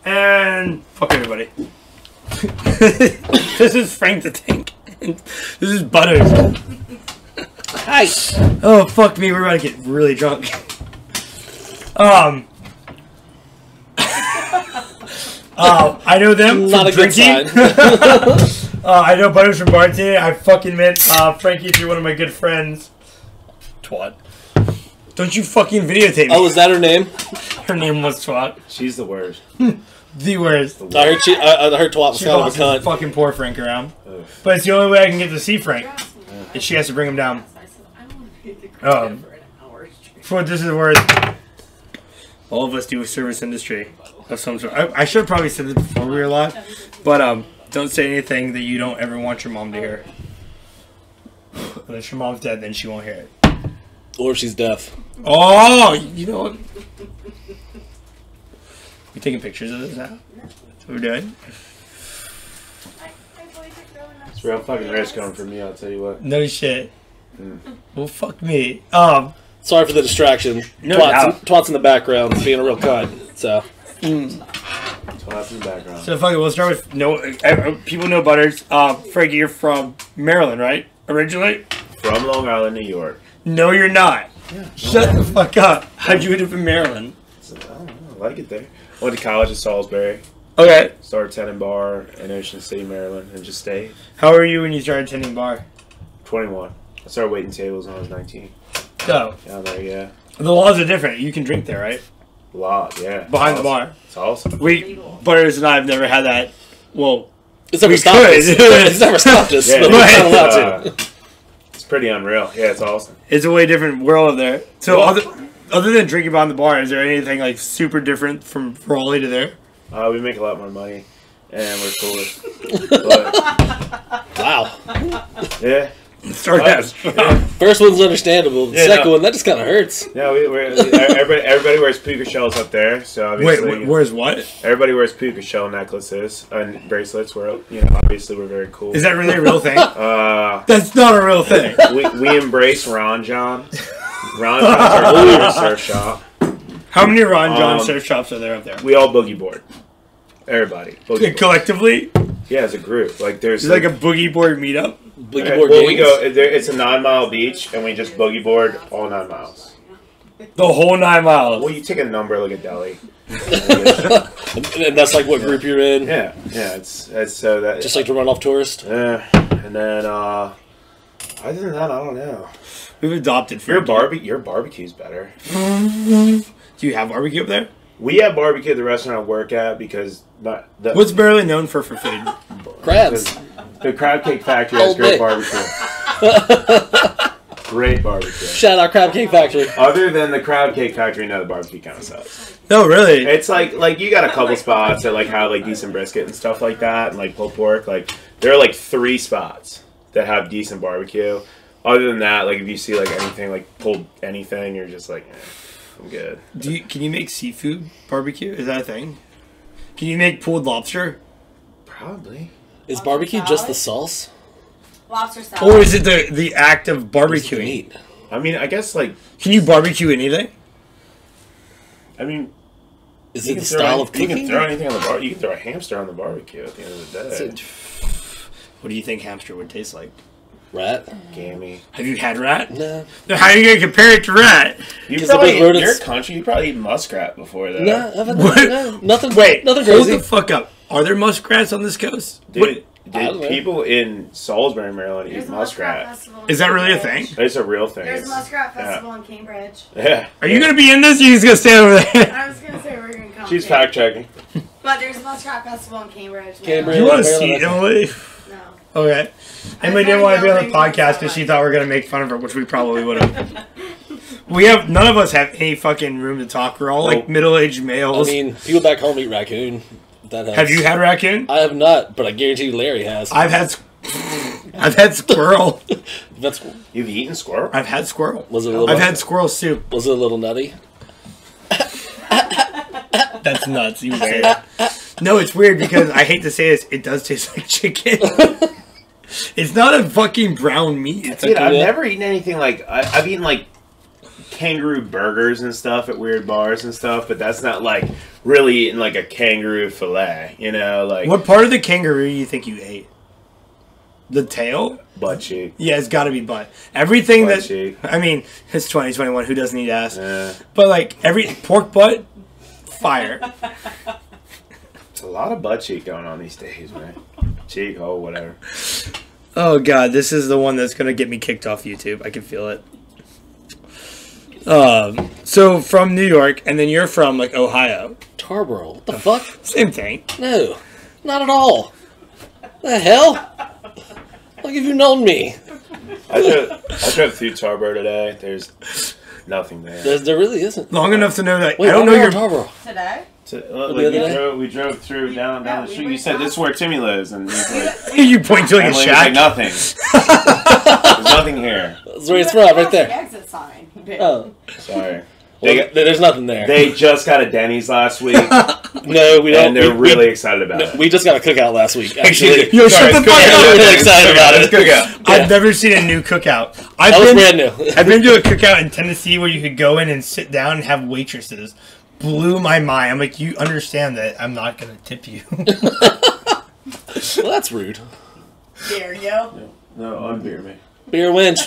And fuck everybody. This is Frank the Tank. This is Butters. Hi. Oh fuck me, we're about to get really drunk. I know them Not from a good drinking. sign. I know Butters from bartending. I fucking met Frankie if you're one of my good friends. Twat. Don't you fucking videotape me. Oh, is that her name? Her name was Twat. She's the worst. The worst. I heard Twat was She kind of a bosses cunt. fucking poor Frank around. Ugh. But it's the only way I can get to see Frank. And she has to bring him down. For what this is worth, all of us do a service industry of some sort. I should have probably said this before we were live, but don't say anything that you don't ever want your mom to hear. Unless your mom's dead, then she won't hear it. Or if she's deaf. Oh, you know what? We taking pictures of this now? That's what we're doing? It's real fucking risk coming from me, I'll tell you what. No shit. Well, fuck me. Sorry for the distraction. No doubt. Twat's in the background, being a real cunt. So. Twats in the background. So fuck it, we'll start with people know Butters. Frankie, you're from Maryland, right? Originally? From Long Island, New York. No, you're not. Yeah. Shut the fuck up. How'd you end up in Maryland? I don't know, I like it there. Went to college in Salisbury. Okay. Started tending bar in Ocean City, Maryland, and just stayed. How were you when you started tending bar? 21. I started waiting tables when I was 19. So, Down there, yeah. the laws are different. You can drink there, right? A lot, yeah. Behind the It's bar. It's awesome. Butters and I have never had that. Well, It's never We stopped could. us. It's never stopped us. Yeah, But we're not allowed to. It's pretty unreal. Yeah, it's awesome. it's a way different world up there. So, other than drinking behind the bar, is there anything like super different from Raleigh to there? We make a lot more money, and we're cooler. But, Wow. yeah. Start that. First one's understandable. The Yeah, second no. one, that just kind of hurts. Yeah, everybody wears puka shells up there, so obviously... Wait, where's what? Everybody wears puka shell necklaces and bracelets. We're, obviously we're very cool. Is that really a real thing? Uh, That's not a real thing. we embrace Ron John. Ron John's our favorite surf shop. How many Ron John surf shops are there up there? We all boogie board. Everybody. Boogie board. Collectively? Yeah, as a group. Like there's It's like a boogie board meetup? Boogie board well, games. we go. It's a 9-mile beach, and we just boogie board all 9 miles. The whole 9 miles. Well, you take a number like a deli. And that's like what group you're in. Yeah. It's so that Just like to run off tourist. Yeah, and then other than that, I don't know. We've adopted Your Frankie. your barbecue's better. Do you have barbecue up there? We have barbecue at the restaurant I work at because What's Maryland known for food? Crabs. The Crab Cake Factory has All great day. barbecue. Great barbecue. Shout out Crab Cake Factory. Other than the Crab Cake Factory, no, the barbecue kind of sucks. No, really? It's like you got a couple spots that like have like decent brisket and stuff like that, and like pulled pork. Like there are like 3 spots that have decent barbecue. Other than that, like if you see like anything like pulled anything, you're just like, I'm good. Can you make seafood barbecue? Is that a thing? Can you make pulled lobster? Probably. Is barbecue just the sauce? Lobster salad. Or is it the act of Or is it the barbecuing? meat? I mean, I guess like Can you barbecue anything? I mean. Is You it can the throw style any- of You cooking? can throw anything on the bar. You can throw a hamster on the barbecue at the end of the day. Is it What do you think hamster would taste like? rat? Gammy. Have you had rat? No. How are you going to compare it to rat? You 'Cause probably the big rodents- you're a country. You probably eat muskrat before that. No, I haven't. What? No, nothing. Wait, nothing hold crazy. the fuck up. Are there muskrats on this coast? Dude, What- I don't know. people in Salisbury, Maryland There's eat a muskrat muskrat. festival in Is that really a Cambridge. thing? It's a real thing. There's a It's- muskrat festival in Cambridge. Yeah. Are you going to be in this? Or you just going to stand over there? I was gonna say we're gonna come. She's too. fact checking. But there's a muskrat festival in Cambridge. Cambridge. Do you want to Maryland, see that's- Emily? No. Okay. Emily didn't want to be on the podcast because she thought we were going to make fun of her, which we probably would have. None of us have any fucking room to talk. We're all like Nope. middle-aged I males. mean, people back home eat raccoon. That helps. Have you had raccoon? I have not, but I guarantee you Larry has. I've had squirrel. That's You've eaten squirrel? I've had squirrel. was it a little. I've had squirrel soup. Was it a little nutty? That's nuts. You weird. No, it's weird because I hate to say this. It does taste like chicken. It's not a fucking brown meat. It's Dude, I've Yeah. never eaten anything like... I've eaten like kangaroo burgers and stuff at weird bars and stuff, but that's not like really eating like a kangaroo fillet, you know? Like What part of the kangaroo you think you ate? The tail? butt cheek. Yeah, it's got to be butt. Everything Butt that cheek. I mean, it's 2021. Who doesn't eat ass? Yeah. But like every pork butt, fire. It's a lot of butt cheek going on these days, man. Cheek, oh, whatever. Oh god, this is the one that's gonna get me kicked off YouTube. I can feel it. So from New York, and then you're from like Ohio. Tarboro. What the fuck? Same thing. No, not at all. The hell? Like, have you known me? I drove through Tarboro today. There's nothing there. There really isn't. Long enough to know that Wait, I don't know your. Tarboro. Today? We drove through down the street. You said this is where Timmy lives, and he's like, You point to like a Emily was shack. like, nothing. There's nothing here. That's where it's from, right there. The exit sign. Oh, Sorry. well, there's nothing there. They just got a Denny's last week, No, we don't. and they're really excited about it. We just got a cookout last week. Actually, Yo, shut the fuck I'm up. really excited about it. Let's go. I've never seen a new cookout. That was brand new. I've been to a cookout in Tennessee where you could go in and sit down and have waitresses. Blew my mind. I'm like, you understand that I'm not gonna tip you. Well, that's rude. Dare you? No, unbeer me. Beer winch.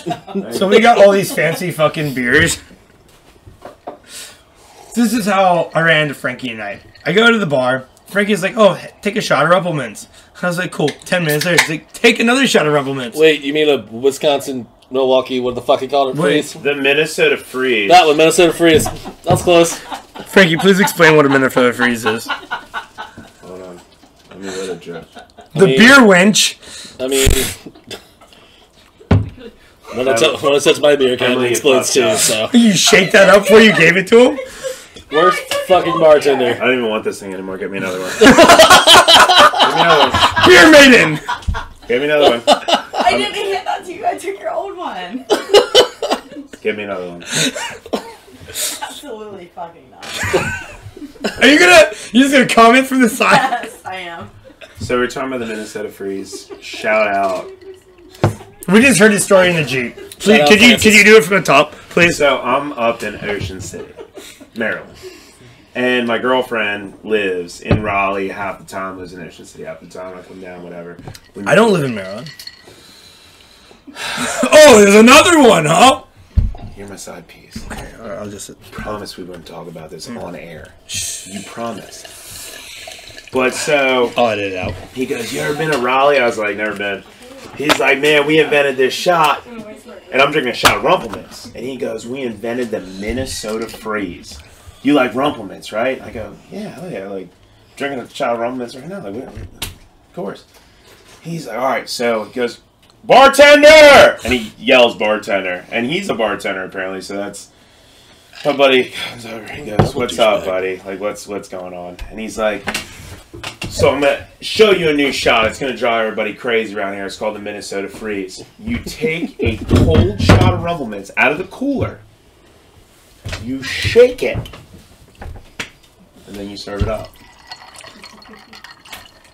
So we got all these fancy fucking beers. This is how I ran into Frankie tonight. I go to the bar. Frankie's like, oh, take a shot of Rumplemints. I was like, cool. 10 minutes later, he's like, take another shot of Rumplemints. Wait, you mean a Wisconsin, Milwaukee, what the fuck you call it? Wait. Freeze? The Minnesota Freeze. That one, Minnesota Freeze. That's close. Frankie, please explain what a Minnesota Freeze is. Hold on. Let me let it drip. The mean- beer winch. I mean, when I touch my beer can, Emily it explodes too, fucked so. You shake that up before you gave it to him? Worst fucking bartender. I don't even want this thing anymore. Get me another one. Give me another one. Beer maiden! Give me another one. I didn't hit that to you. I took your old one. Give me another one. Absolutely fucking not. Are you just gonna comment from the side? Yes, I am. So we're talking about the Minnesota Freeze. Shout out. We just heard his story in the Jeep. Please, Shout out, could Francis. you do it from the top, please? So I'm up in Ocean City, Maryland. And my girlfriend lives in Raleigh half the time, lives in Ocean City half the time. I come down, whatever. I don't live in Maryland. Oh, there's another one, huh? You're my side piece. Okay, I'll just... Promise we wouldn't talk about this on air. You promised. But so I'll edit it out. he goes, you ever been to Raleigh? I was like, never been. He's like, man, we invented this shot. And I'm drinking a shot of Rumplemints. And he goes, we invented the Minnesota Freeze. You like Rumplemints, right? I go, yeah, oh yeah, like drinking a shot of Rumplemints right now. Like, of course. He's like, all right, so he goes, bartender! And he yells bartender. And he's a bartender apparently, so that's my buddy comes over, he goes, what's up, buddy? Like what's going on? And he's like, so I'm gonna show you a new shot. It's gonna drive everybody crazy around here. It's called the Minnesota Freeze. You take a cold shot of Rumplemints out of the cooler, you shake it, and then you serve it up.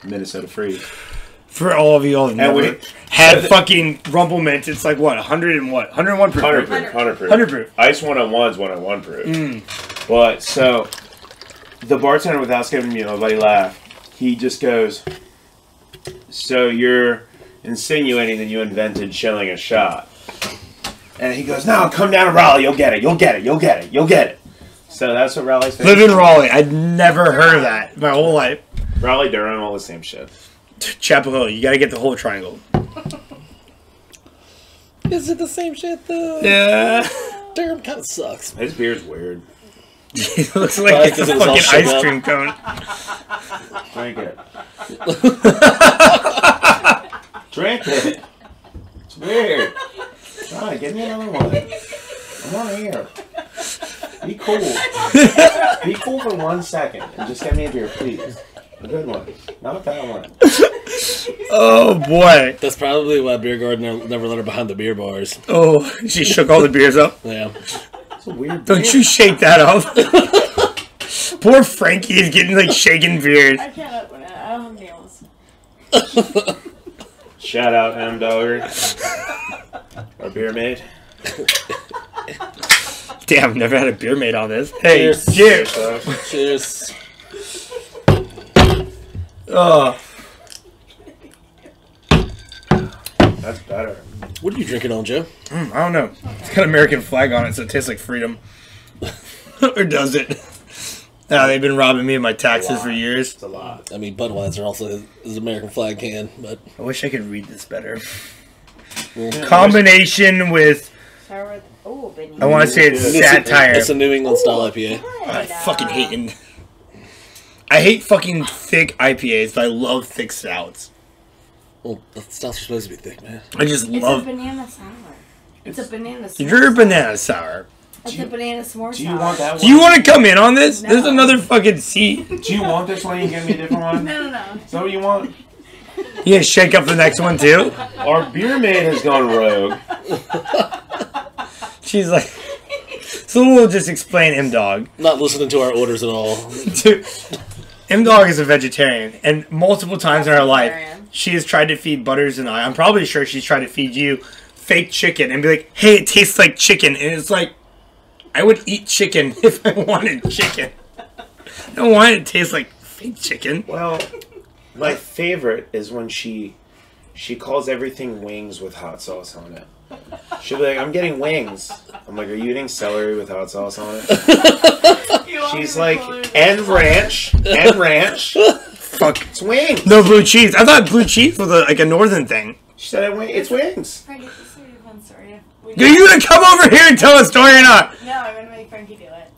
Minnesota Freeze. For all of you all that And never we had fucking Rumplemints, it's like what, 100 and what? 101 proof. 100 proof. 100 proof. 100 proof. Ice 101's 101 proof. But so the bartender, without giving me nobody laugh, he just goes, so you're insinuating that you invented chilling a shot. And he goes, no, come down to Raleigh, you'll get it, you'll get it, you'll get it, you'll get it. So that's what Raleigh's famous Live in Raleigh. I'd never heard of that my whole life. Raleigh, Durham, all the same shit. Chapel Hill, you gotta get the whole triangle. Is it the same shit though? Yeah. Durham kind of sucks. His beer's weird. It looks like it's a Because it was all fucking shut ice up. cream cone. Drink it. Drink it. It's weird. Alright, give me another one. I'm on here. Be cool. Be cool for 1 second and just get me a beer, please. A good one. Not a bad one. Oh boy. That's probably why Beer Garden never let her behind the beer bars. Oh, she shook all the beers up. Yeah. It's a weird beer. Don't you shake that up. Poor Frankie is getting like shaking beers. I can't open it. I don't have nails. Shout out M. Dogger. Our beer maid. Damn, never had a beer made on this. Hey, Cheers. cheers. Cheers. Oh, That's better. What are you drinking on, Joe? I don't know. It's got an American flag on it, so it tastes like freedom. Or does it? They've been robbing me of my taxes for years. It's a lot. I mean, Budweiser also is American flag can, but I wish I could read this better. well, Combination with, Oh, I want to say it's satire. It's a New England style IPA. I fucking hate it. I hate fucking thick IPAs, but I love thick stouts. Well, the stouts are supposed to be thick, man. I just It's love. a banana sour. It's a banana s'more. You're a banana sour. It's a banana s'more Do you sour. want that one? Do you want to come in on this? No. There's another fucking seat. Do you want this one? You give me a different one? No. Is that what you want? You gonna shake up the next one too? Our beer maid has gone rogue. She's like, so we'll just explain M-Dog. Not listening to our orders at all. Dude, M-Dog is a vegetarian, and multiple times in her life, Vegetarian. she has tried to feed Butters and I'm probably sure she's tried to feed you fake chicken and be like, hey, it tastes like chicken. And it's like, I would eat chicken if I wanted chicken. I don't want it to taste like fake chicken. Well, my favorite is when she calls everything wings with hot sauce on it. She'll be like, I'm getting wings. I'm like, are you eating celery with hot sauce on it? She's like, and ranch. Fuck. It's wings. No blue cheese. I thought blue cheese was like a northern thing. She said, it's wings. Frankie, this is a fun story. Are you gonna come over here and tell a story or not? No, I'm gonna make Frankie do it.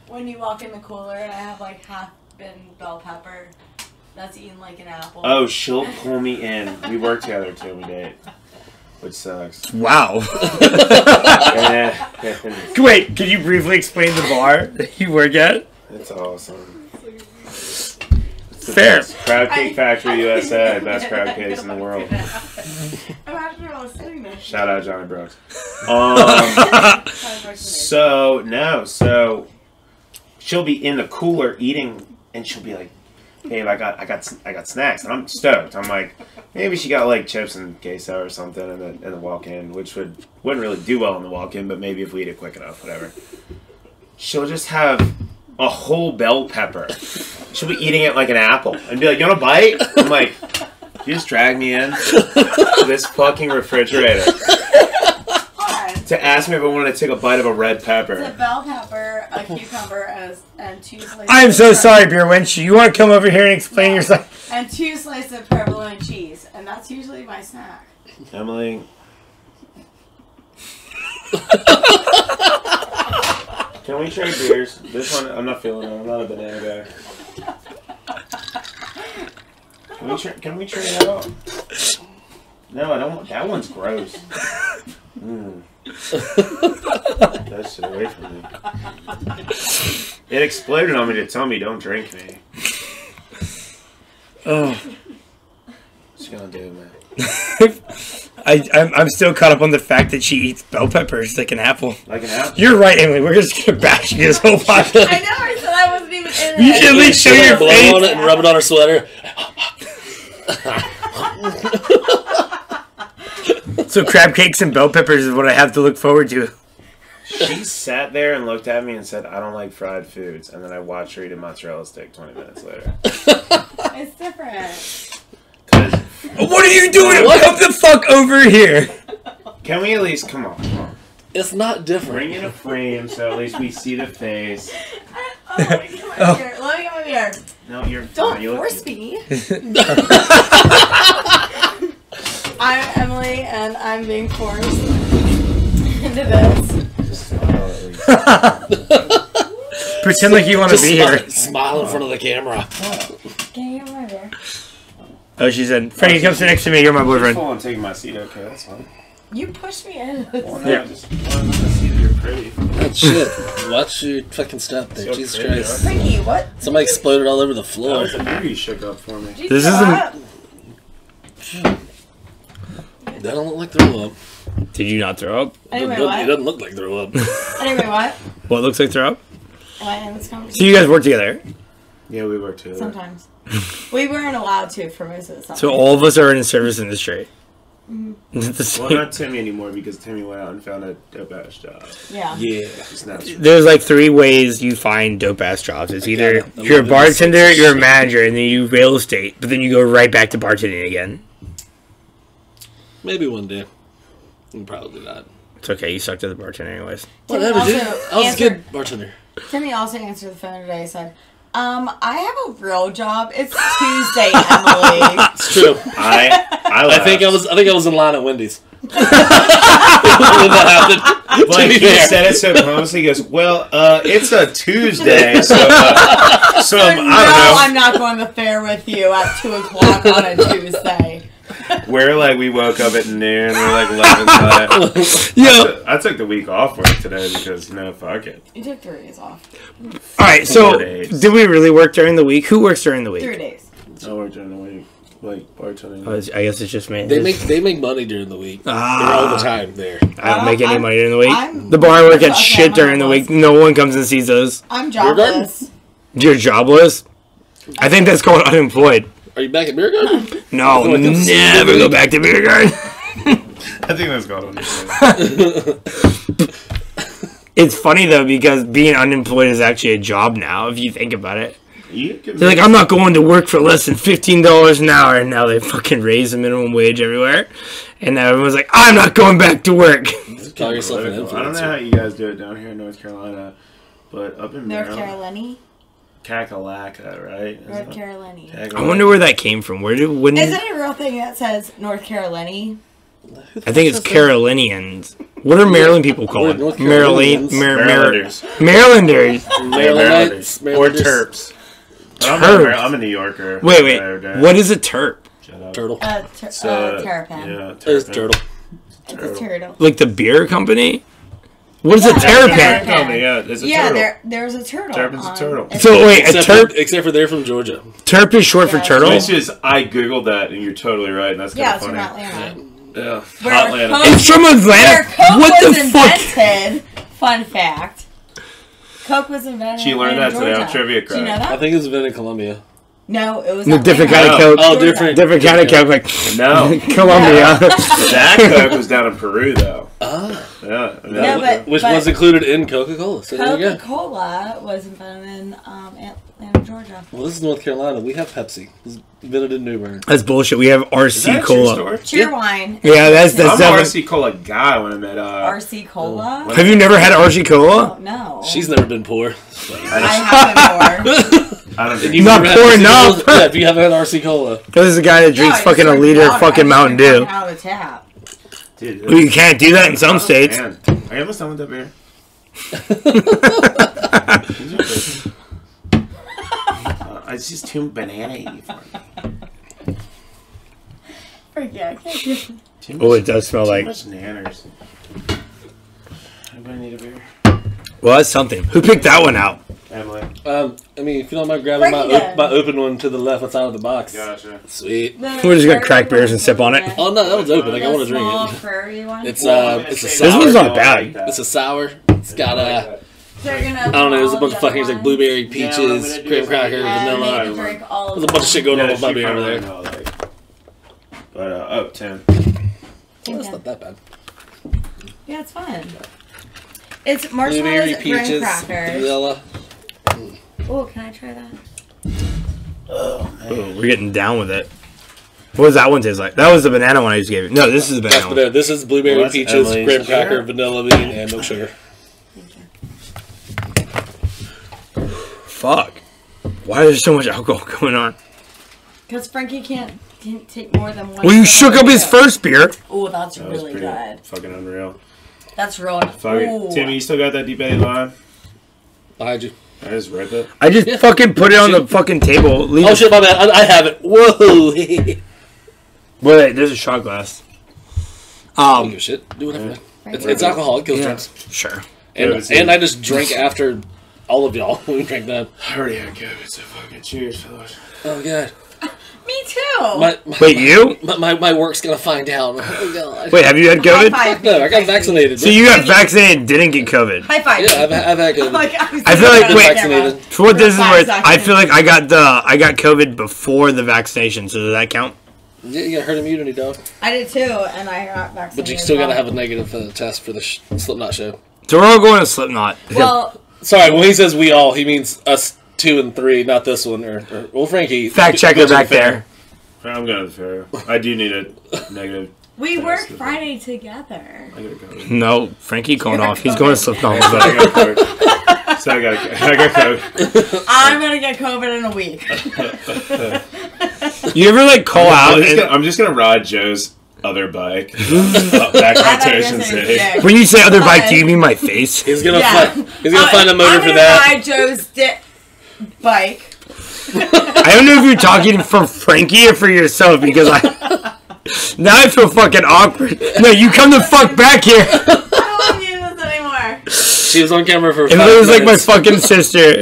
When you walk in the cooler and I have like half bin bell pepper that's eaten like an apple. Oh, she'll pull me in. We work together too, we date. Which sucks. Wow. Wait, can you briefly explain the bar that you work at? It's awesome. Fair. Crab Cake Factory USA, best crab cakes in the world. Imagine I was sitting there. Shout out Johnny Brooks. So she'll be in the cooler eating, and she'll be like, "Babe, I got snacks," and I'm stoked. I'm like, maybe she got like chips and queso or something in the walk-in, which wouldn't really do well in the walk-in, but maybe if we eat it quick enough, whatever. She'll just have a whole bell pepper. She'll be eating it like an apple and be like, "You want a bite?" I'm like, "You just drag me in to this fucking refrigerator to ask me if I wanted to take a bite of a red pepper." It's a bell pepper, a cucumber, and 2 slices. I am so of sorry, Beer Wench. You want to come over here and explain yourself? And 2 slices of provolone cheese, and that's usually my snack. Emily. Can we trade beers? This one, I'm not feeling it. I'm not a banana guy. Can we trade it out? No, I don't want. That one's gross. That shit away from me. It exploded on me to tell me don't drink me. Oh. What you gonna do, man? I'm still caught up on the fact that she eats bell peppers like an apple. Like an apple? You're right, Emily. We're just gonna bash you this whole podcast. I know, I said I wasn't even in You should at it. least show your Blow face. on it and rub it on her sweater. So crab cakes and bell peppers is what I have to look forward to. She sat there and looked at me and said, "I don't like fried foods," and then I watched her eat a mozzarella stick 20 minutes later. It's different. 'Cause What are you doing? Come the fuck over here. can we at least come on? It's not different. Bring in a frame so at least we see the face. Oh, let me get my beer. Let me get my beer. No, you're Don't fine. You look force good. me. I'm Emily, and I'm being forced into this. Just smile at least. Pretend like you want to Just be here. smile in front of the camera. Can you get my beer? Oh, she said, Frankie, come sit next to me. You're my boyfriend. I'm taking my seat. Okay, that's fine. You pushed me in. Well, no, Yeah. I just wanted to see that you're pretty. Oh, shit. Watch your fucking step there. So Jesus pretty, Christ. Frankie, what? Somebody exploded all over the That floor. was a beer you shook up for me. Did you This throw isn't- up? That don't look like throw up. Did you not throw up? Anyway, It what? doesn't look like throw up. Anyway, what? What looks like throw up? Why in this So conversation? you guys work together. Yeah, we worked together. Sometimes. We weren't allowed to for most of the summer. So all of us are in the service industry. Is it the Well, same? not Timmy anymore because Timmy went out and found a dope ass job. Yeah. Yeah. Just now. There's like 3 ways you find dope ass jobs. It's either got it. you're a bartender, 11 you're a manager, and then you real estate, but then you go right back to bartending again. Maybe one day. Probably not. It's okay, you sucked at the bartender anyways. Whatever, also dude. I was a answered- good bartender. Timmy also answered the phone today. He said, I have a real job. It's Tuesday, Emily. It's true. I think I was in line at Wendy's. when that happened. Like, To he be fair. said it so honestly. He goes, "Well, it's a Tuesday, so I So don't no, know." I'm not going to the fair with you at 2 o'clock on a Tuesday. We're like, we woke up at noon. We're like 11. Yeah. I took the week off work today because fuck it. You took 3 days off. Alright, so 4 days. did we really work during the week? Who works during the week? 3 days. I work during the week, like bartending. I guess it's just me. They make money during the week. They're all the time there. I don't make any I'm- money during the week. I'm- The bar I work at Okay, shit I'm during the jobless. week. No one comes and sees those. I'm Beer garden? jobless. You're jobless? I think that's called unemployed. Are you back at Beer Garden? No, Like, I'm never go back to beer garden. I think that's called understand. It's funny though because being unemployed is actually a job now. If you think about it, You can they're like, I'm not going to work for less than $15 an hour, and now they fucking raise the minimum wage everywhere, and now everyone's like, I'm not going back to work. Call yourself an political. I don't know how influencer. you guys do it down here in North Carolina, but up in North Maryland, Carolina. Kakalaka, right? North Carolina. I wonder where that came from. Where did when? Is it a real thing that says North Carolina? I think it's Carolinians. What are Maryland people called? North Maryland, Carolinians. Marylanders. Marylanders. Or Marylanders. Terps. Terps. I'm a New Yorker. Wait. What is a terp? Shut up. Turtle. Terrapin. Yeah, There's terrapin. turtle. It's a turtle. Like the beer company? What is a Yeah, terrapin? terrapin. Company, yeah, there's a Yeah, turtle. there's a turtle. Terrapin's a on- turtle. it's- So wait, a Except for they're from Georgia. terp is short for Yeah. turtle? Which is, I googled that, and you're totally right, and that's Yeah, kind it's of from funny. Atlanta. Yeah, Where Atlanta. Coke- It's from Where Atlanta. Coke What was the fuck? invented. Fun fact. Coke was invented. She learned in that today on Georgia. Trivia Do you know Crack. I that? think it was invented in Colombia. No, it was No, different kind of Atlanta. Coke. Oh, Georgia. different Kind of Coke, like No, Colombia. that Coke was down in Peru, though. Ah. Yeah. No, but- Which was included in Coca-Cola. So there you go. Coca-Cola was invented in Atlanta, Georgia. Well, this is North Carolina. We have Pepsi. It was invented in New Bern. That's bullshit. We have Is RC that a true Cola. story? Cheerwine. Yeah, that's I'm an definitely. RC Cola guy when I met RC Cola? Have you never had RC Cola? Oh, no. She's never been poor. I have before. I don't think You've Not never had poor RC enough. Cola? Yeah, if you haven't had RC Cola. This is a guy that drinks No, I fucking just a drink liter of water. fucking I Mountain just Dew. drink out of the tap. Dude, Well, you can't do that in some states. Man, are you almost done with that beer? It's just too banana-y for me. Yeah, I can't do it. Too Oh, much- it does smell too like. much nanners. Anybody need a beer? Well, that's something. Who picked that one out? Emily. I mean, if you don't mind grabbing Frankie does. my open one to the left side of the box. Gotcha. Sweet. We're just gonna crack beers and sip on it. Oh no, that one's open. Like, I want to drink Small it. prairie one. It's This sour. one's not bad. It's a sour. It's got They're gonna I don't know. There's a bunch of all fucking the like other blueberry, Yeah, what I'm peaches, gonna do graham is cracker, I'm ones, and vanilla. they can drink all of There's a bunch of shit going on Yeah, with my she beer over probably there. know, like, but, 10. Well, that's not that bad. Yeah, it's fun. It's Blueberry, marshmallows, graham peaches, crackers. vanilla. Oh, can I try that? Oh, man. Ooh, we're getting down with it. What does that one taste like? That was the banana one I just gave you. No, this is the That's banana one. banana. This is blueberry, Well, that's peaches, Emily's. graham cracker, Sure. vanilla bean, and milk sugar. Fuck. Why is there so much alcohol going on? Because Frankie can't take more than one. Well, you sip shook of up his it. first beer. Oh, that's That was really pretty good. fucking unreal. That's real. Fuck it. Ooh. Timmy, you still got that debate line? Behind you. I just read that. I just fucking put it on the fucking table. Leave Oh it. shit, my bad. I have it. Whoa. Wait, there's a shot glass. Don't give a shit. Do whatever. It's alcohol. It kills Yeah. germs. Sure. And I just drank after all of y'all when we drank that. I already had COVID, so fucking cheers, fellas. Oh god. Me too. Wait, you? My work's gonna find out. Oh god. Wait, have you had High COVID? five. No, I got vaccinated. So you got vaccinated and didn't get COVID. High five. Yeah, I've had Oh good. my God, I feel like- Been wait. vaccinated. For what this is For worth, 5 I feel like I got COVID before the vaccination. So does that count? Yeah, you got herd immunity, dog. I did too, and I got vaccinated. But you still as got to well. have a negative test for the Slipknot show. So we're all going to Slipknot. Well, Sorry, when he says we all, he means us 2 and 3, not this one. Or well, Frankie. Fact checker back there. I'm going to the fair. I do need a negative. we test work as Friday together. I gotta go. No, Frankie going off. He's going to Slipknot. So I got COVID. So I got COVID. I'm gonna get COVID in a week. You ever like call out I'm just gonna ride Joe's other bike back to Ocean City. when you say other bike? Do you mean my face? He's gonna Yeah. he's gonna find a motor I'm for gonna that. ride Joe's bike. I don't know if you're talking for Frankie or for yourself because now I feel fucking awkward. No, you come the fuck back here. I don't want to use this anymore. She was on camera for 5 If it was like my minutes. fucking sister.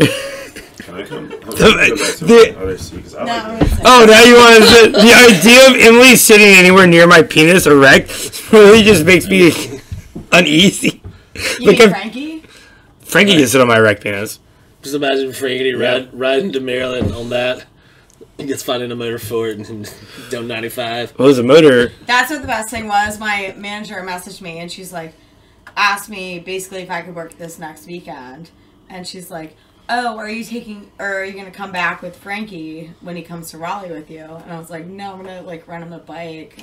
Can I come? I'm gonna go back to The- my other seat 'cause I No, like I'm it. gonna say- Oh, now you want to? The idea of Emily sitting anywhere near my penis erect really just makes me uneasy. You Like mean I'm- Frankie? Frankie can sit on my erect penis. Just imagine Frankie riding to Maryland on that. He gets finding a motor for it and down 95. What was a motor? That's what the best thing was. My manager messaged me and she's like, asked me basically if I could work this next weekend. And she's like, oh, are you gonna come back with Frankie when he comes to Raleigh with you? And I was like, no, I'm gonna like rent him a bike.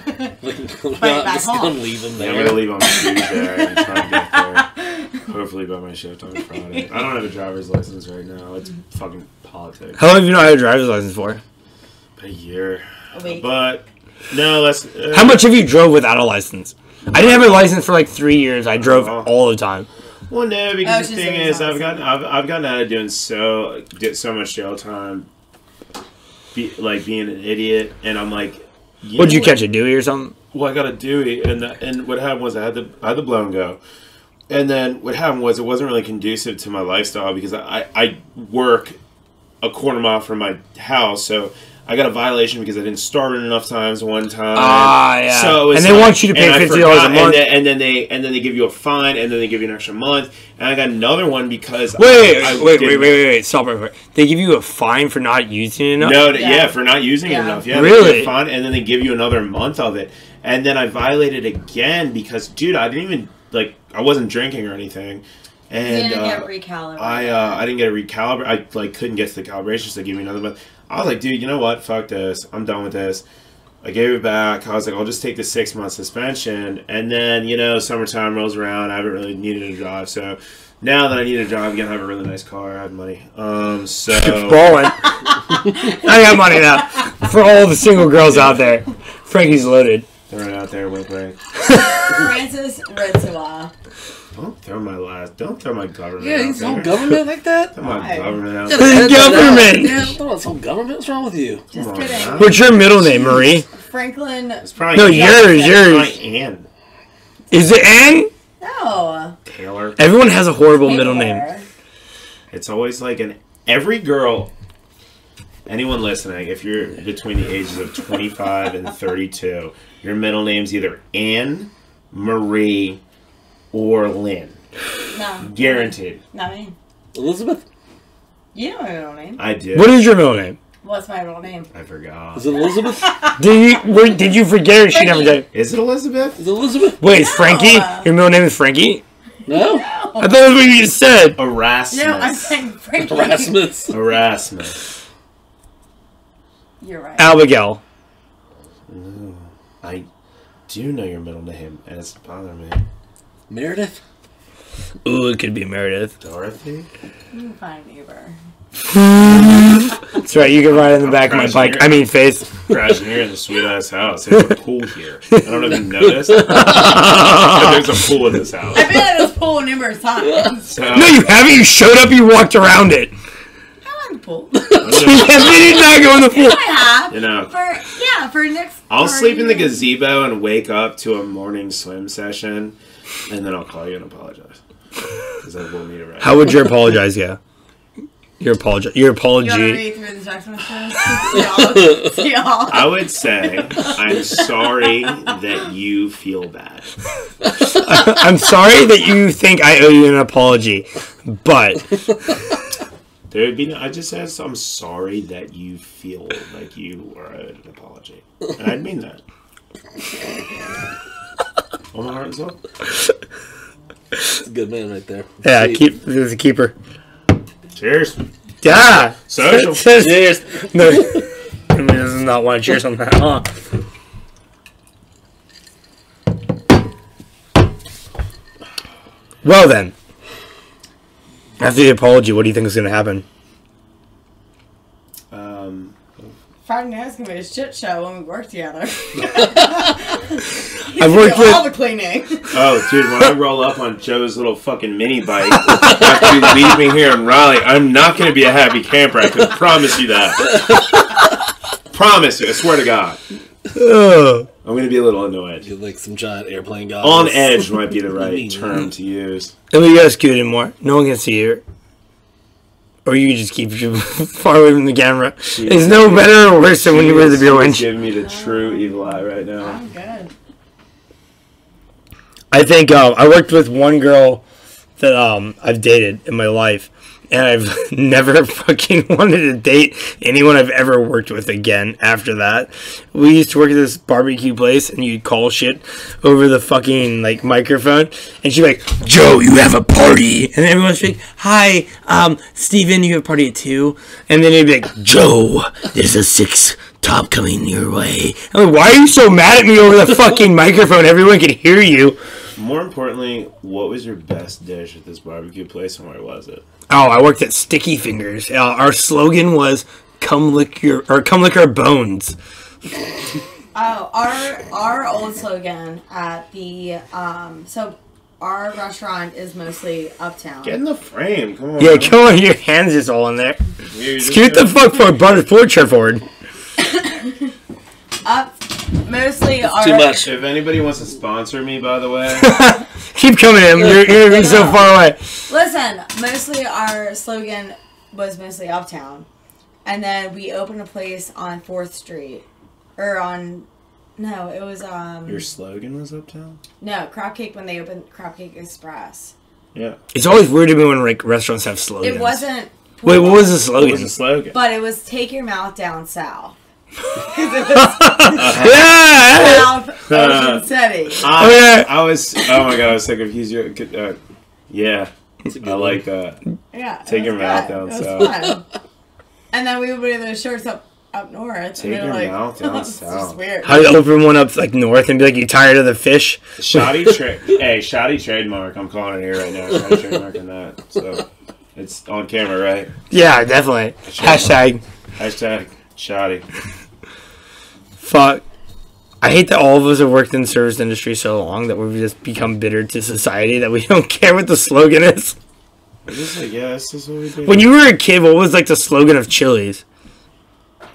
I'm back just home. gonna leave him Yeah, I'm there. gonna leave on Tuesday and try to get there. Hopefully by my shift on Friday. I don't have a driver's license right now. It's fucking politics. How long have you not had a driver's license for? A year. A week. But no, that's How much have you drove without a license? I didn't have a license for like 3 years. I drove all the time. Well, no, Oh, because the she's thing saying is, it's I've gotten out of doing get so much jail time, being an idiot, and I'm like, What'd you catch, a Dewey or something? Well, I got a Dewey, and what happened was I had the blow and go, and then what happened was it wasn't really conducive to my lifestyle because I work a quarter mile from my house, so I got a violation because I didn't start it enough times one time. Ah, yeah. So it's And they like- want you to pay and I $50 a forgot, month. and then they give you a fine, and then they give you an extra month, and I got another one because Wait, I didn't- wait. Stop right there. They give you a fine for not using it enough? No, Yeah. for not using it Yeah. enough. Yeah, Really? They give you a fine, and then they give you another month of it, and then I violated again because, dude, I didn't even I wasn't drinking or anything, You and didn't get recalibrated. I didn't get a recalibrate. I couldn't get to the calibration, so they gave me another month. I was like, dude, you know what? Fuck this. I'm done with this. I gave it back. I was like, I'll just take the 6-month suspension, and then summertime rolls around. I haven't really needed to drive, so. Now that I need to drive again, I have a really nice car. I have money. So Balling. I got money now. For all the single girls out there, Frankie's loaded. throw it out there, whipping. Francis Ritzua. Don't throw my government. Yeah, out he's there. on government like that? Throw my Why? government out Yeah, there. The government. Yeah, I thought it was on government. What's wrong with you? Just Come on, kidding. man. What's your middle name, Marie? Franklin. It's probably No, It's yours. probably Ann Is it Ann? No. Taylor. Everyone has a horrible middle name. Taylor. It's always like every girl. Anyone listening, if you're between the ages of 25 and 32, your middle name's either Ann, Marie, or Lynn. No. Guaranteed. Not me. Elizabeth? You know my middle name. I did. What is your middle name? What's my middle name? I forgot. Is it Elizabeth? Did you forget or she never did? Is it Elizabeth? Is it Elizabeth? Wait, is No. Frankie? Your middle name is Frankie? No? I thought that's what you just said. Erasmus. No, I'm saying Frankie. Erasmus. Erasmus. You're right. Abigail. I do know your middle name, and it's bothering me. Meredith? Ooh, it could be Meredith. Dorothy? You can find an Uber. That's right, you can ride in the back of my bike. I mean, face. Crashing here in the sweet ass house. There's a pool here. I don't know if you noticed. But there's a pool in this house. I've been at this pool numerous times. So, No, you haven't. You showed up, you walked around it. I'm in the pool. You did not go in the pool. I have. you know, For next. I'll for sleep in the you. gazebo and wake up to a morning swim session, and then I'll call you and apologize. Because I will need a rest. How would your apologize, yeah? Your apology. You want to read through the text messages? See y'all. I would say, I'm sorry that you feel bad. I'm sorry that you think I owe you an apology, but There would be no, I just said, I'm sorry that you feel like you are owed an apology. And I'd mean that. On my heart and soul. It's a good man right there. Yeah, this is a keeper. Cheers. Yeah. Social. Cheers. No. I mean, this is not one cheers on that, huh? Well then, after the apology, what do you think is going to happen? Friday night's gonna be a shit show when we work together. I've worked with all the cleaning. Oh, dude, when I roll up on Joe's little fucking mini bike after you leave me here in Raleigh, I'm not going to be a happy camper. I can promise you that. Promise you. I swear to God. I'm going to be a little annoyed. Get like some giant airplane goggles. On edge might be the right term to use. Let me go scoot in more. No one can see you. Or you can just keep you far away from the camera. It's no better or worse than when you wear the beer winch. Giving me the true evil eye right now. I'm good. I think I worked with one girl that I've dated in my life, and I've never fucking wanted to date anyone I've ever worked with again after that. We used to work at this barbecue place, and you'd call shit over the fucking like microphone, and she'd be like, "Joe, you have a party," and everyone's like, "Hi, Steven, you have a party at 2?" And then he'd be like, "Joe, there's a 6 top coming your way." I'm like, "Why are you so mad at me over the fucking microphone? Everyone can hear you." More importantly, what was your best dish at this barbecue place, and where was it? Oh, I worked at Sticky Fingers. Our slogan was "Come lick our bones." Oh, our old slogan at the so our restaurant is mostly uptown. Get in the frame, come on. Yeah, come on, your hands just all in there. Scoot the fuck forward, chair forward. Up, mostly our. Too much. If anybody wants to sponsor me, by the way, Keep coming in. You're so far away. Listen, mostly our slogan was mostly uptown, and then we opened a place on 4th Street, or on. No, it was your slogan was uptown. No, Crab Cake when they opened Crab Cake Express. Yeah. It's always weird to me when like restaurants have slogans. It wasn't. Wait, what was the slogan? What was the slogan? But it was "Take your mouth down south." Yeah. South Ocean City. I was. Oh my god! I was so confused. Yeah, I like that. Yeah. Take it your was mouth good. down It was south. fun. And then we would wear those shirts up north. Take and your like, mouth down it's south. just weird. How do you open one up like north and be like, "You tired of the fish?" Shoddy trademark. I'm calling it here right now. Shoddy trademarking that. So it's on camera, right? Yeah, definitely. Hashtag shoddy. Fuck. I hate that all of us have worked in the service industry so long that we've just become bitter to society that we don't care what the slogan is. We're just like, yeah, this is what we do. When you were a kid, what was like the slogan of Chili's?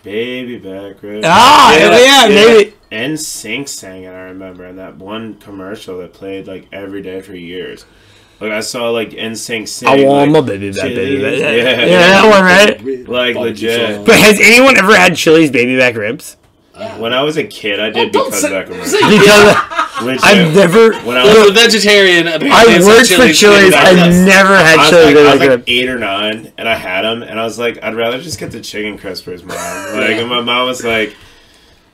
Baby back ribs. Yeah, maybe. NSYNC sang it, I remember, in that one commercial that played like every day for years. Like I saw like NSYNC sing. I want like, my baby back, Chili's. baby back. Yeah, Yeah, that one, right? Like legit. But has anyone ever had Chili's baby back ribs? When I was a kid, I did because of that commercial. Because Legit. I've never. When I As was a vegetarian, I worked for Chili's. I've never had Chili's I baby was back like ribs. 8 or 9, and I had them, and I was like, I'd rather just get the chicken crispers, mom. Like, and my mom was like,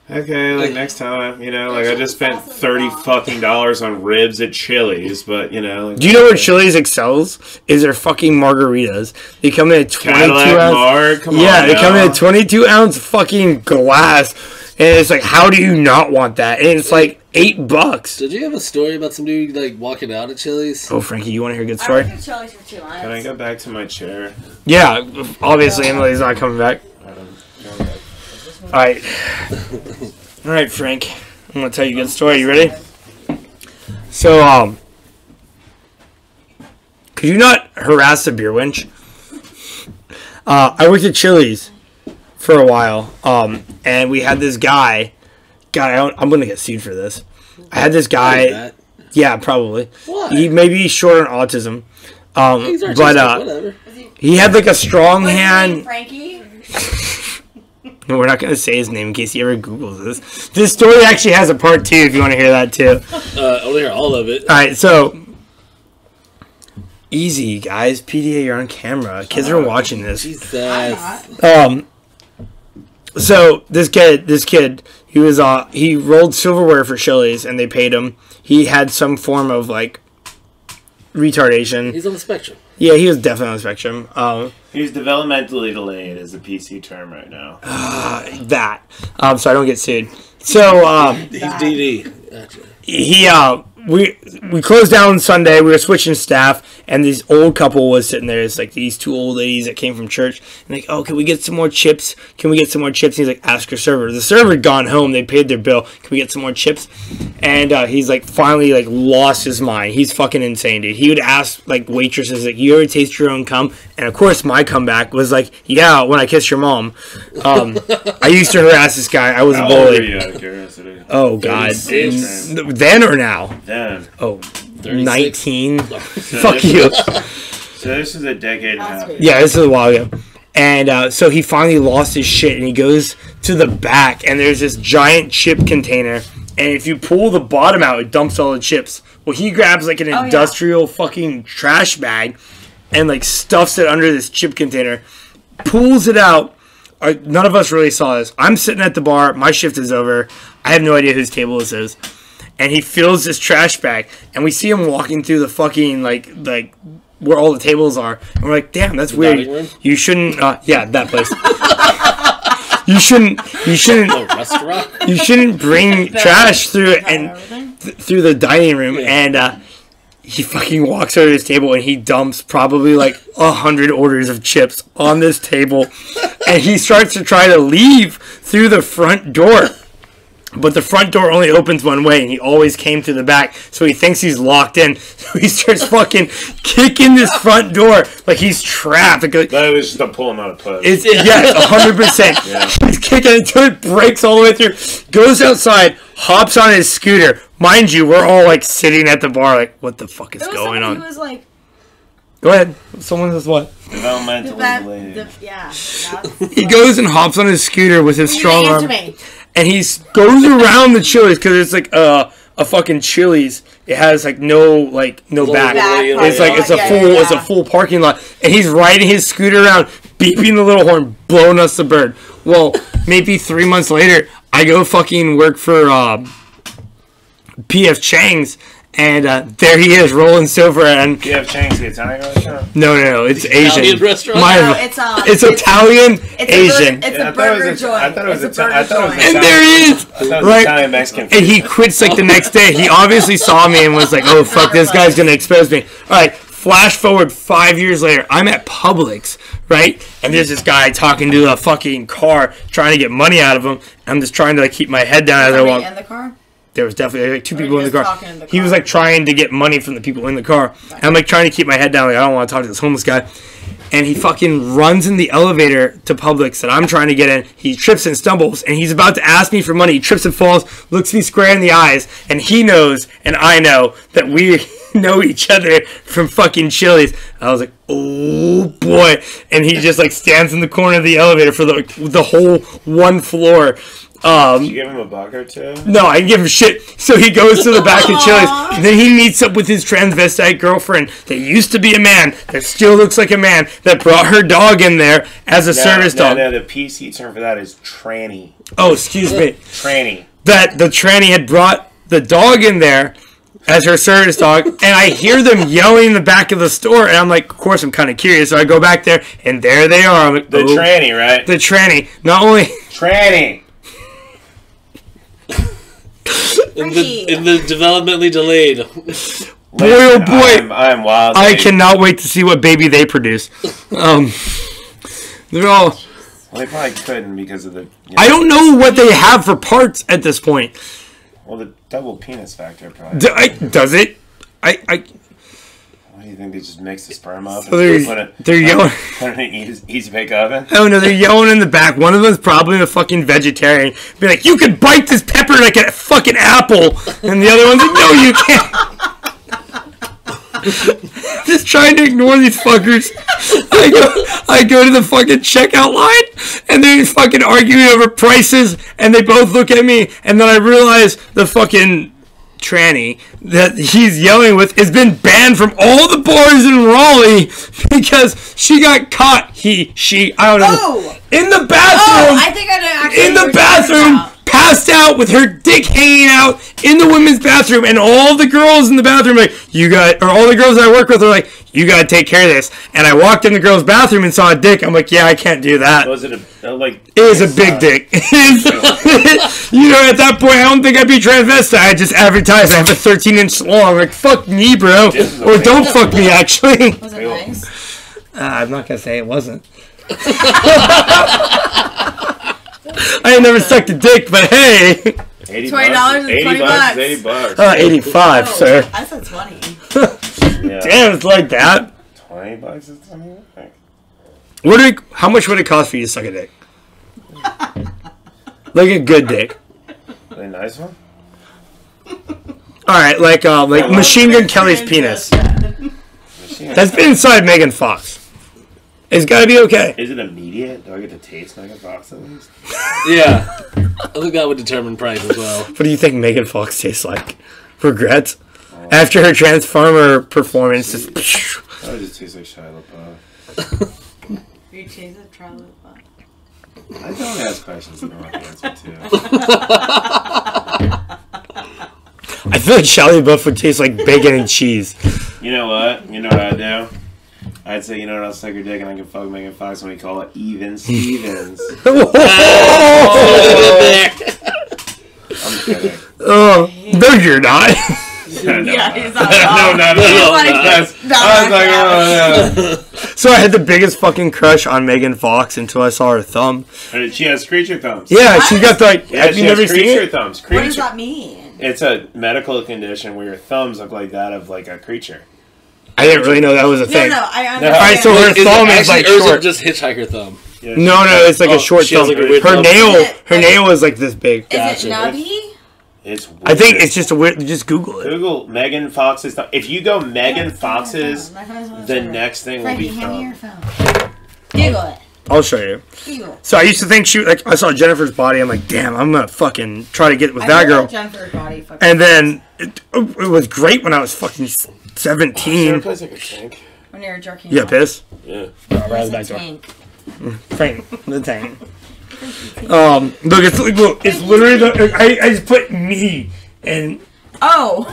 okay, like next time, you know, like I just spent $30 fucking on ribs at Chili's, but you know. Like, Do you know where Chili's excels? Is their fucking margaritas. They come in a 22 Cadillac ounce. Marg? Come Yeah, on they come in now. a 22 ounce fucking glass, and it's like, how do you not want that? And it's like $8. Did you have a story about some dude like walking out at Chili's? Oh, Frankie, you want to hear a good I story? worked at Chili's for 2 months. Can I go back to my chair? Yeah, obviously Emily's not coming back. Alright. Alright, Frank. I'm gonna tell you a good story. You ready? So, could you not harass the beer wench? I worked at Chili's for a while, and we had this guy. God, I'm gonna get sued for this. I had this guy. Yeah, probably. What? He maybe short on autism. He's But artistic, whatever. he had like a strong What's his name, hand. Frankie? No, we're not gonna say his name in case he ever Googles this. This story actually has a part 2 if you want to hear that too. I want to hear all of it. All right, so Easy, guys. PDA, you're on camera. Kids are watching this. Jesus. So this kid, he rolled silverware for Chili's, and they paid him. He had some form of like retardation. He's on the spectrum. Yeah, he was definitely on the spectrum. He's developmentally delayed is a PC term right now. So I don't get sued. So He's DD. Gotcha. We closed down Sunday. We were switching staff, and this old couple was sitting there. It's like these two old ladies that came from church. And like, oh, can we get some more chips? Can we get some more chips? And he's like, ask your server. The server had gone home. They paid their bill. Can we get some more chips? And he's like, finally, like, lost his mind. He's fucking insane, dude. He would ask like waitresses, like, you ever taste your own cum? And of course, my comeback was like, yeah, when I kissed your mom. I used to harass this guy. I was a How old were bully. you, out of curiosity? Oh God. 36. Then or now? Then. Oh, 36. 19. Fuck you. So this is a decade and a half. Yeah, this is a while ago. And so he finally lost his shit, and he goes to the back, and there's this giant chip container. And if you pull the bottom out, it dumps all the chips. Well, he grabs like an industrial fucking trash bag and like stuffs it under this chip container, pulls it out. None of us really saw this. I'm sitting at the bar. My shift is over. I have no idea whose table this is. And he fills this trash bag, and we see him walking through the fucking like where all the tables are, and we're like, "Damn, that's weird. room? You shouldn't." Yeah, that place. You shouldn't. A restaurant? You shouldn't bring trash through it and through the dining room. And he fucking walks over to his table, and he dumps probably like 100 orders of chips on this table, and he starts to try to leave through the front door. But the front door only opens one way, and he always came through the back, so he thinks he's locked in. So he starts fucking kicking this front door like he's trapped. Like, That was just to pull him out of push. it's 100%. Yeah. He's kicking it until it breaks all the way through. Goes outside, hops on his scooter. Mind you, we're all like sitting at the bar, like, what the fuck is going on? He was like, Go ahead. Someone says what? Developmentally delayed. He goes and hops on his scooter with his strong arm. Me. And he goes around the Chili's because it's like a fucking Chili's. It has like no back. It's like it's a full parking lot. And he's riding his scooter around, beeping the little horn, blowing us the bird. Well, maybe 3 months later, I go fucking work for P.F. Chang's. And there he is, rolling silver. And P.F. Chang's the Italian restaurant? no, it's Asian. Italian restaurant? It's Italian, Asian. It's a burger joint. I thought it was Italian. And there he is, I thought it was right? Italian Mexican. And he quits like the next day. He obviously saw me and was like, "Oh fuck, this guy's gonna expose me." All right, flash forward 5 years later. I'm at Publix, right? And there's this guy talking to a fucking car, trying to get money out of him. I'm just trying to like keep my head down as I walk. In the car? There was definitely like two people in the just car. talking in the He was car? like trying to get money from the people in the car. And I'm like trying to keep my head down, like I don't want to talk to this homeless guy. And he fucking runs in the elevator to Publix that I'm trying to get in. He trips and stumbles, and he's about to ask me for money. He trips and falls, looks me square in the eyes, and he knows, and I know, that we know each other from fucking Chili's. I was like, oh boy. And he just like stands in the corner of the elevator for the whole one floor. Did you give him a buck or two? No, I didn't give him shit. So he goes to the back of Chili's. And then he meets up with his transvestite girlfriend that used to be a man, that still looks like a man, that brought her dog in there as a service dog. No, the PC term for that is tranny. Oh, excuse me. Tranny. That the tranny had brought the dog in there as her service dog, and I hear them yelling in the back of the store, and I'm like, of course, I'm kind of curious, so I go back there, and there they are. I'm like, The tranny, right? The tranny. Not only... Tranny. In the developmentally delayed. Boy, oh boy. I am wild. I cannot wait to see what baby they produce. They're all... Well, they probably couldn't because of the... I don't know what they have for parts at this point. Well, the double penis factor probably. Does it? What do you think? They just mix the sperm up So and they're yelling. put it in an easy bake oven? Oh no, they're yelling in the back. One of them's probably a fucking vegetarian. Be like, you can bite this pepper like a fucking apple. And the other one's like, no, you can't. Just trying to ignore these fuckers. I go to the fucking checkout line, and they're fucking arguing over prices, and they both look at me, and then I realize the fucking tranny that he's yelling with has been banned from all the bars in Raleigh because she got caught. She, I don't know. Oh! In the bathroom. I think I know actually In what the you're talking bathroom. about. Passed out with her dick hanging out in the women's bathroom, and all the girls in the bathroom like, all the girls I work with are like, you gotta take care of this. And I walked in the girls' bathroom and saw a dick. I'm like, yeah, I can't do that. Was it like? It was a big dick. You know, at that point, I don't think I'd be transvestite. I just advertise I have a 13-inch long. Like, fuck me, bro, or don't fuck me. Actually, Was it nice? I'm not gonna say it wasn't. I ain't never sucked a dick, but hey. $80 $20 and 80 bucks. $80. 85, sir. I said 20. Yeah. Damn, it's like that. $20 is $20. How much would it cost for you to suck a dick? Like a good dick. A nice one. All right, like Machine Gun Kelly's penis. That's been inside Megan Fox. It's gotta be okay. Is it immediate? Do I get to taste Megan Fox at least? Yeah. I think that would determine price as well. What do you think Megan Fox tastes like? Regrets? After her Transformer performance, just... That just tastes like Shia LaBeouf. You chase a trial butt. I don't ask questions I don't have the answer to. I feel like Shia LaBeouf would taste like bacon and cheese. You know what? You know what I'd do? I'd say, you know what, I'll suck your dick and I can fuck Megan Fox and we call it Even Stevens. Oh, I'm kidding. Oh, no, you're not. Yeah, he's not. No, not at all. I was like, oh, no. So I had the biggest fucking crush on Megan Fox until I saw her thumb. She has creature thumbs. Yeah, she got the, like, Yeah, have she you has never seen creature it? thumbs. What does Creature. that mean? It's a medical condition where your thumbs look like that of like a creature. I didn't really know that was a thing. No, I understand. Alright, so her thumb is like or is short. it just hitchhiker thumb? Yeah, No, it's like a short she has, thumb. like, a weird Her thumb. nail is like this big. Is Gotcha. it nubby? It's weird. I think it's just a weird. Just Google it. Google Megan Fox's thumb. If you go Megan Fox's, the next thing will be Frankie, hand me your thumb. phone. Google it. I'll show you. Google. So I used to think I saw Jennifer's body. I'm like, damn, I'm gonna fucking try to get with I that feel girl. like Jennifer's body fucking And then it was great when I was fucking Is there a 17. place I could tank? when you're jerking Yeah, off. piss. Yeah. There's a tank. Frank, the tank. Look, it's literally I just put me and Oh,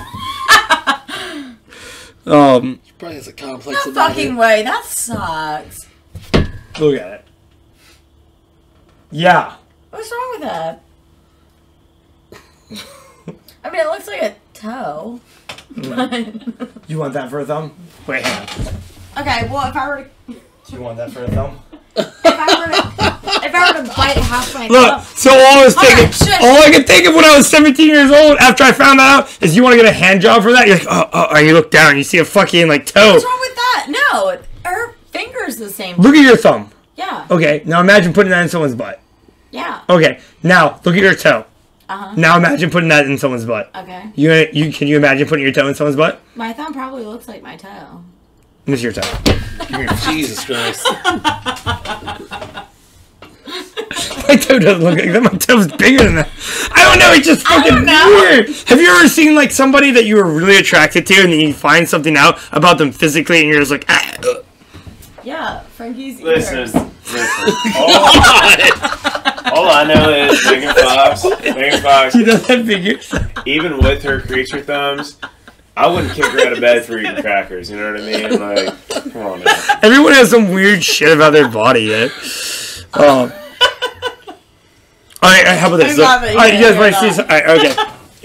She probably has a complex no about fucking it. way. That sucks. look at it. Yeah. What's wrong with that? I mean, it looks like a toe. You want that for a thumb? Wait, hang on. Okay, well, if I were to, You want that for a thumb? if I were to bite half my Look, thumb. so all I was Hold on, thinking, shush. all I could think of when I was 17 years old after I found that out is you want to get a hand job for that? You're like, oh, you look down, you see a fucking like toe. What's wrong with that? No, her finger's the same. Look at your thumb. Yeah, Okay, now imagine putting that in someone's butt. yeah. Okay, now look at your toe. Uh-huh. Now imagine putting that in someone's butt. Okay. Can you imagine putting your toe in someone's butt? My thumb probably looks like my toe. Miss your toe. Jesus Christ. My toe doesn't look like that. My toe's bigger than that. I don't know. It's just fucking don't know. weird. Have you ever seen like somebody that you were really attracted to, and then you find something out about them physically, and you're just like, ah. Yeah, Frankie's ears. Listen. All I know is Megan Fox, He does have figures. even with her creature thumbs, I wouldn't kick her out of bed for eating crackers. You know what I mean? Like, come on now. Everyone has some weird shit about their body. Yeah. All right, how about this? I'm glad that you All right, you guys didn't want to hear see? All right, okay.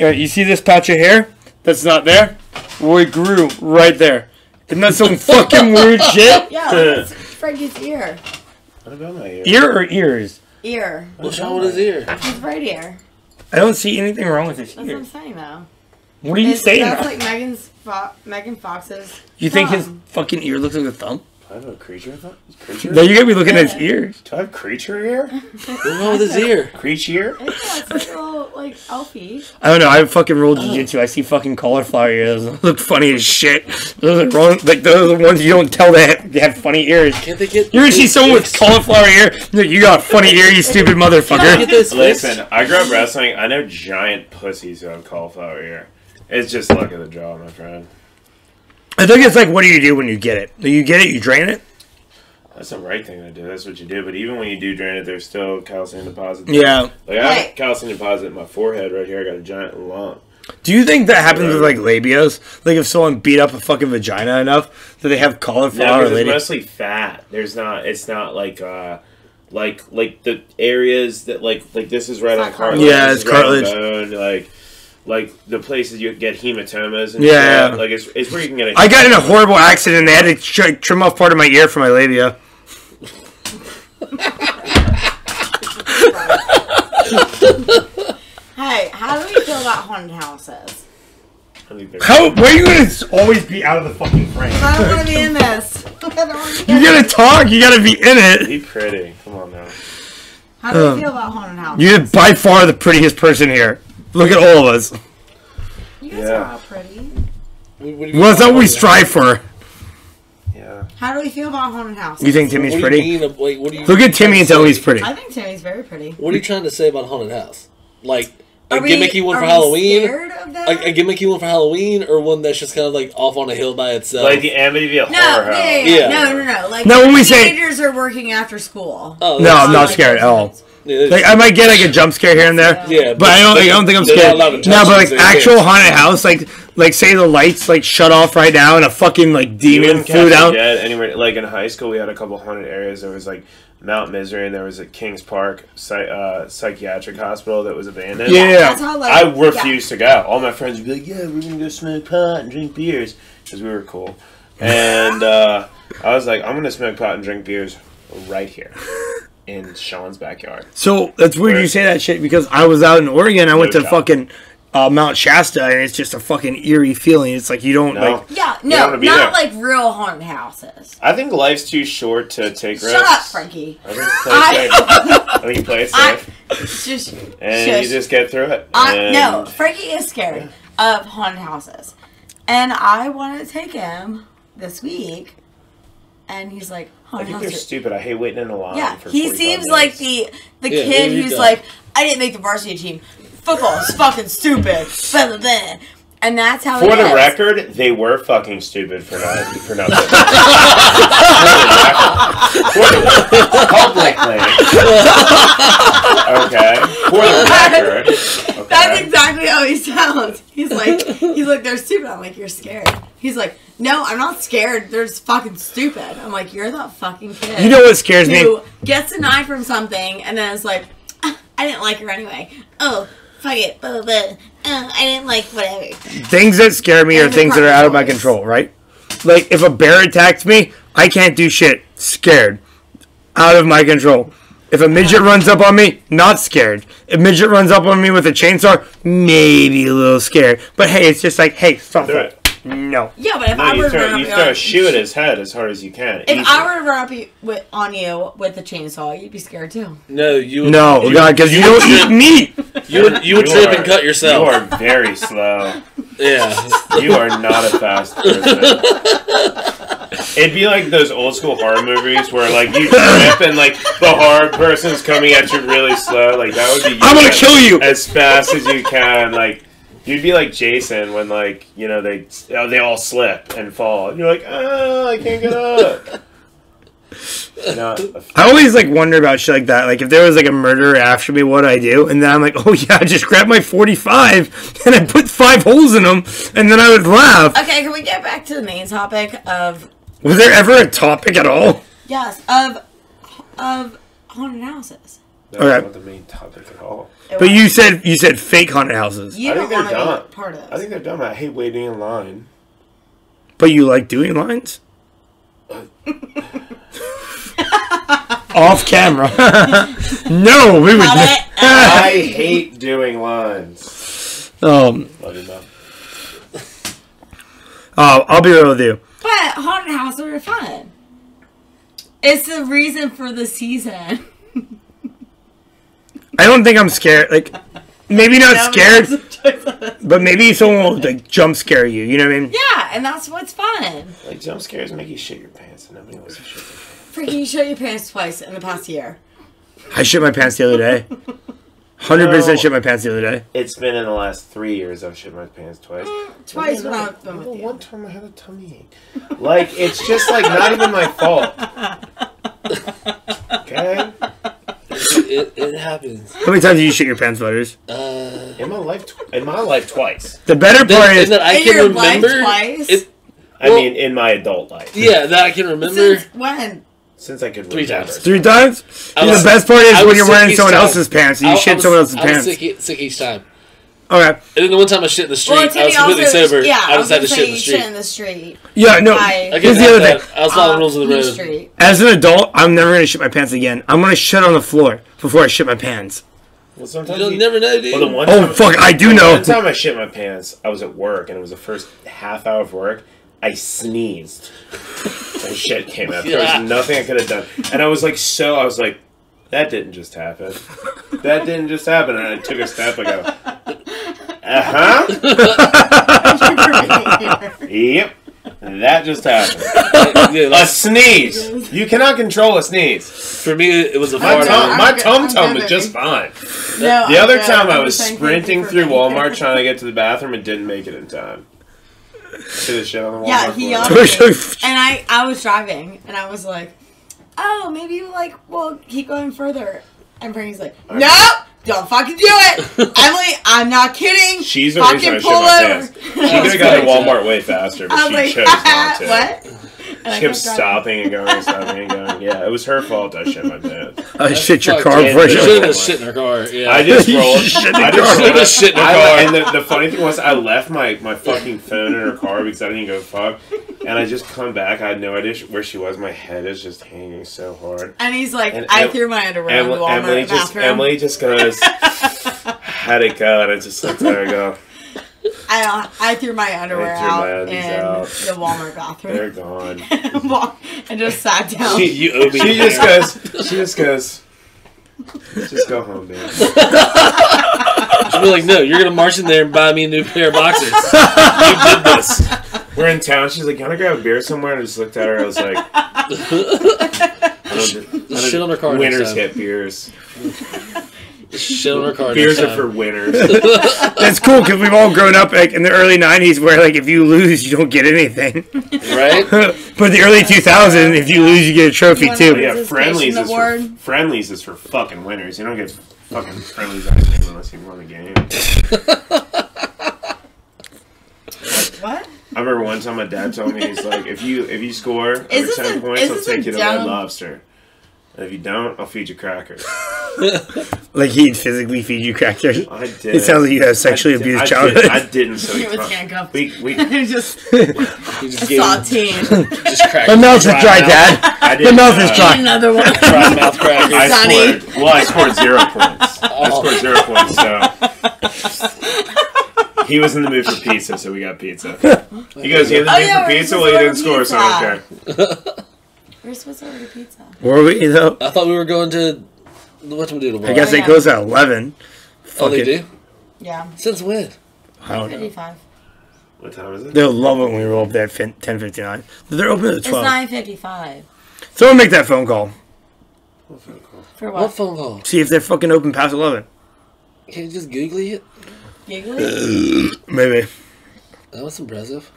All right, you see this patch of hair that's not there? Well, it grew right there. Isn't that some fucking weird shit? Yeah, that's Frankie's ear. What about my ear? Ear or ears? Ear. What's wrong with his ear? His right ear. I don't see anything wrong with his That's what ear. I'm saying, though. What are you saying? That's like Megan Fox's. You think his thumb. fucking ear looks like a thumb? Do I have a creature thumb? Creature? No, you gotta be looking at his ears. Do I have creature ear? What's wrong with his ear? Creature? Yeah, it's like a little, like, elfie. I don't know. I fucking roll jiu-jitsu. I see fucking cauliflower ears. Those look funny as shit. Those are wrong. Like those are the ones you don't tell they have funny ears. Can't they get... You ever see someone with cauliflower ear? No, you got a funny ear, you stupid Get motherfucker. this Listen, I grew up wrestling. I know giant pussies who have cauliflower ear. It's just luck of the draw, my friend. I think it's like, what do you do when you get it? You get it, you drain it? That's the right thing to do. That's what you do. But even when you do drain it, there's still calcium deposits. Yeah. Like, I have calcium deposit in my forehead right here. I got a giant lump. Do you think that happens with, like, labios? Like, if someone beat up a fucking vagina enough, do they have cauliflower? No, because it's mostly fat. It's not like the areas that, like this is right on cartilage. Yeah, it's cartilage. Right on bone, like the places you get hematomas and yeah. shit. Like, it's where you can get I got in a horrible accident and they had to trim off part of my ear for my labia. Hey, how do we feel about haunted houses? Why are you going to always be out of the fucking frame? I don't want to be in this. You gotta talk, you gotta be in it. Be pretty. Come on now. How do we feel about haunted houses? You're by far the prettiest person here. Look at all of us. You guys are all pretty. Well, that's what we strive for. Yeah. How do we feel about haunted houses? You think Timmy's pretty? Look at Timmy and tell me he's pretty. I think Timmy's very pretty. What are you trying to say about a haunted house? Like a Are we- gimmicky one are for we Halloween? scared of that? A gimmicky one for Halloween, or one that's just kind of like off on a hill by itself? Like the Amityville horror house. Yeah. No. Like, No, when we say- teenagers are working after school. Oh, No, I'm not Like scared at all. Yeah, Like, I might get like a jump scare here and there. yeah, But I don't think I'm they're not scared. allowed to No, touch but like you, so you actual can't. haunted house, like say the lights like shut off right now and a fucking like You demon wouldn't flew catch down. a dead anywhere. Like in high school, we had a couple haunted areas. There was like Mount Misery, and there was a Kings Park psychiatric hospital that was abandoned. Yeah. That's how, like, I refused to go. All my friends would be like, "Yeah, we're gonna go smoke pot and drink beers," because we were cool. And I was like, "I'm gonna smoke pot and drink beers right here in Sean's backyard." So that's weird you say that shit because I was out in Oregon. I went to shot. fucking Mount Shasta, and it's just a fucking eerie feeling. It's like you don't No. like. Yeah, You don't wanna no, be not there. like real haunted houses. I think life's too short to take risks. Shut up, Frankie. I think play it safe. I think you play it safe, Just and shush. you just get through it. No, And Frankie is scared of haunted houses, and I wanted to take him this week, and he's like, I haunted think they're houses. stupid. I hate waiting in a line. Yeah, for he 45 seems minutes. like the Yeah, kid he who's does. like, I didn't make the varsity team. Football is fucking stupid. Blah, blah, blah. And that's how For it the is. record, they were fucking stupid for nothing. For the publicly. Okay. For the record. Okay. That's exactly how he sounds. He's like, they're stupid. I'm like, you're scared. He's like, no, I'm not scared. They're just fucking stupid. I'm like, you're that fucking kid. You know what scares me? who gets denied from something and then it's like, "Ah, I didn't like her anyway. Oh, fuck it. Blah, blah, blah. I didn't like whatever. Things that scare me are And the things that are out of my crocodiles. control, right? Like if a bear attacks me, I can't do shit. Scared. Out of my control. If a midget runs up on me, not scared. If a midget runs up on me with a chainsaw, maybe a little scared. But hey, it's just like, hey, stop Do it. No. Yeah, but if No, I were you to run throw, up you you throw a on- shoe at his head as hard as you can. if Easy. I were to run up on you with a chainsaw, you'd be scared too. No, you would, No, you, God, because you don't eat meat. you would trip and cut You yourself. are very slow. Yeah. You are not a fast person. It'd be like those old school horror movies where like you trip and like the horror person's coming at you really slow. Like that would be you I'm gonna kill you. as fast as you can. Like you'd be like Jason when like you know they all slip and fall. And you're like, oh, I can't get up. I always like wonder about shit like that. Like if there was like a murderer after me, what I do? And then I'm like, oh yeah, I just grab my 45 and I put 5 holes in them, and then I would laugh. Okay, can we get back to the main topic of Was there ever a topic at all? yes of haunted houses? That's Okay. not the main topic at all. But you said fake haunted houses. You I don't think want they're to dumb. be part of this. I think they're dumb. I hate waiting in line. But you like doing lines? Off camera. No, we would. Cut it. I hate doing lines. Love you, Mom. I'll be real with you. But haunted houses are fun. It's the reason for the season. I don't think I'm scared. Like, maybe not scared, but maybe someone will like jump scare you. You know what I mean? Yeah, and that's what's fun. Like jump scares make you shit your pants, and nobody wants to shit their pants. Freaking, you showed your pants twice in the past year. I shit my pants the other day. 100% shit my pants the other day. It's been in the last 3 years I've shit my pants twice. Twice when I've been with you. One time I had a tummy ache. Like, it's just, like, not even my fault. Okay? It happens. How many times did you shit your pants, Butters? In my life, twice. The better part is that I In can your remember. life twice? I mean, in my adult life. Yeah, that I can remember. Since when? Since I could 3 remember. times. 3 times. I And was- the best part I is when was you're sick wearing each someone time. else's pants and you shit someone else's I was pants. sick each time. Okay. And then the one time I shit in the street, Well, I was Timmy completely also, sober. yeah, I just had to was shit in gonna the say street. shit in the street. Yeah, no. I Here's the other thing. I was following rules of the in road. street. As an adult, I'm never gonna shit my pants again. I'm gonna shit on the floor before I shit my pants. Well, sometimes You'll never know, dude. Well, the one Oh time, fuck, I do the know. one time I shit my pants, I was at work, and it was the first half hour of work. I sneezed. And shit came out. There Yeah. was nothing I could have done. And I was like, that didn't just happen. That didn't just happen. And I took a step and I go, uh-huh. Yep. That just happened. Yeah, A like, sneeze. You cannot control a sneeze. for me, it was a My fart. I'm tum-tum good, was just fine. No, The I'm other good. time I I'm was just saying sprinting thank you through for being Walmart here. trying to get to the bathroom and didn't make it in time. Should have shit on the Walmart Yeah, he floor. yelled at me. And I was driving, and I was like, oh, maybe you well, keep going further. And Frankie's like, no, don't fucking do it. Emily, I'm not kidding. She's the fucking reason I shit pull my over. pants. She could have got to Walmart way faster, but I was she like, chose not to. what? And I She kept kept driving. stopping and going and stopping and going. Yeah, it was her fault I shit my pants. I shit your Fuck, car yeah, before I you shit should my have shit in her car. Yeah. I just rolled. Shit in I the just car. rolled. Should've shit in her car. And the funny thing was, I left my fucking phone in her car because I didn't go fuck. And I just come back. I had no idea where she was. My head is just hanging so hard. And he's like, And I threw my underwear in the Walmart bathroom. Emily just goes, how'd it go? And I just looked at her and go, I threw my underwear I threw my out undies in out. the Walmart bathroom. they're gone. And just sat down. You owe me. She just goes, just go home, man. She'll be like, no, you're going to march in there and buy me a new pair of boxers. You did this. We're in town. She's like, you want to grab a beer somewhere? And I just looked at her. I was like, Just shit on her car next winners time. get beers. Shit on her car. Beers next are time. for winners. That's cool because we've all grown up like in the early '90s where like if you lose you don't get anything, Right? but the early 2000s if you lose you get a trophy You wanna- too. But yeah, Participation award. friendlies is for fucking winners. You don't get fucking friendlies ice cream unless you won the game. What? I remember one time my dad told me, he's like, if you score over Is this 10 a- points, is I'll this take a you to dumb- Red Lobster. And if you don't, I'll feed you crackers. Like he'd physically feed you crackers. I did. It sounds like you had a sexually abused childhood. I didn't. So It was handcuffed. we Just You just gave him saltine. just crackers. My mouth is Dry dry, mouth. Dad. I My didn't. mouth is dry. Another one. Dry mouth crackers. I scored 0 points. I scored 0 points, so he was in the mood for pizza, so we got pizza. He goes, you in the mood yeah, for we're pizza? supposed Well, you to didn't order score, so I don't pizza. care. We're supposed to order pizza. Were we though? I thought we were going to whatchamdoodle. I guess they yeah. close at 11. Oh, they Fuck it. do? Yeah. Since when? I don't know. 55. What time is it? They'll love it when we roll up there at 10:59. They're open at It's 12. 9:55. Someone make that phone call. For What what? phone call? See if they're fucking open past 11. Can you just Google it? Giggly? Maybe. That was impressive.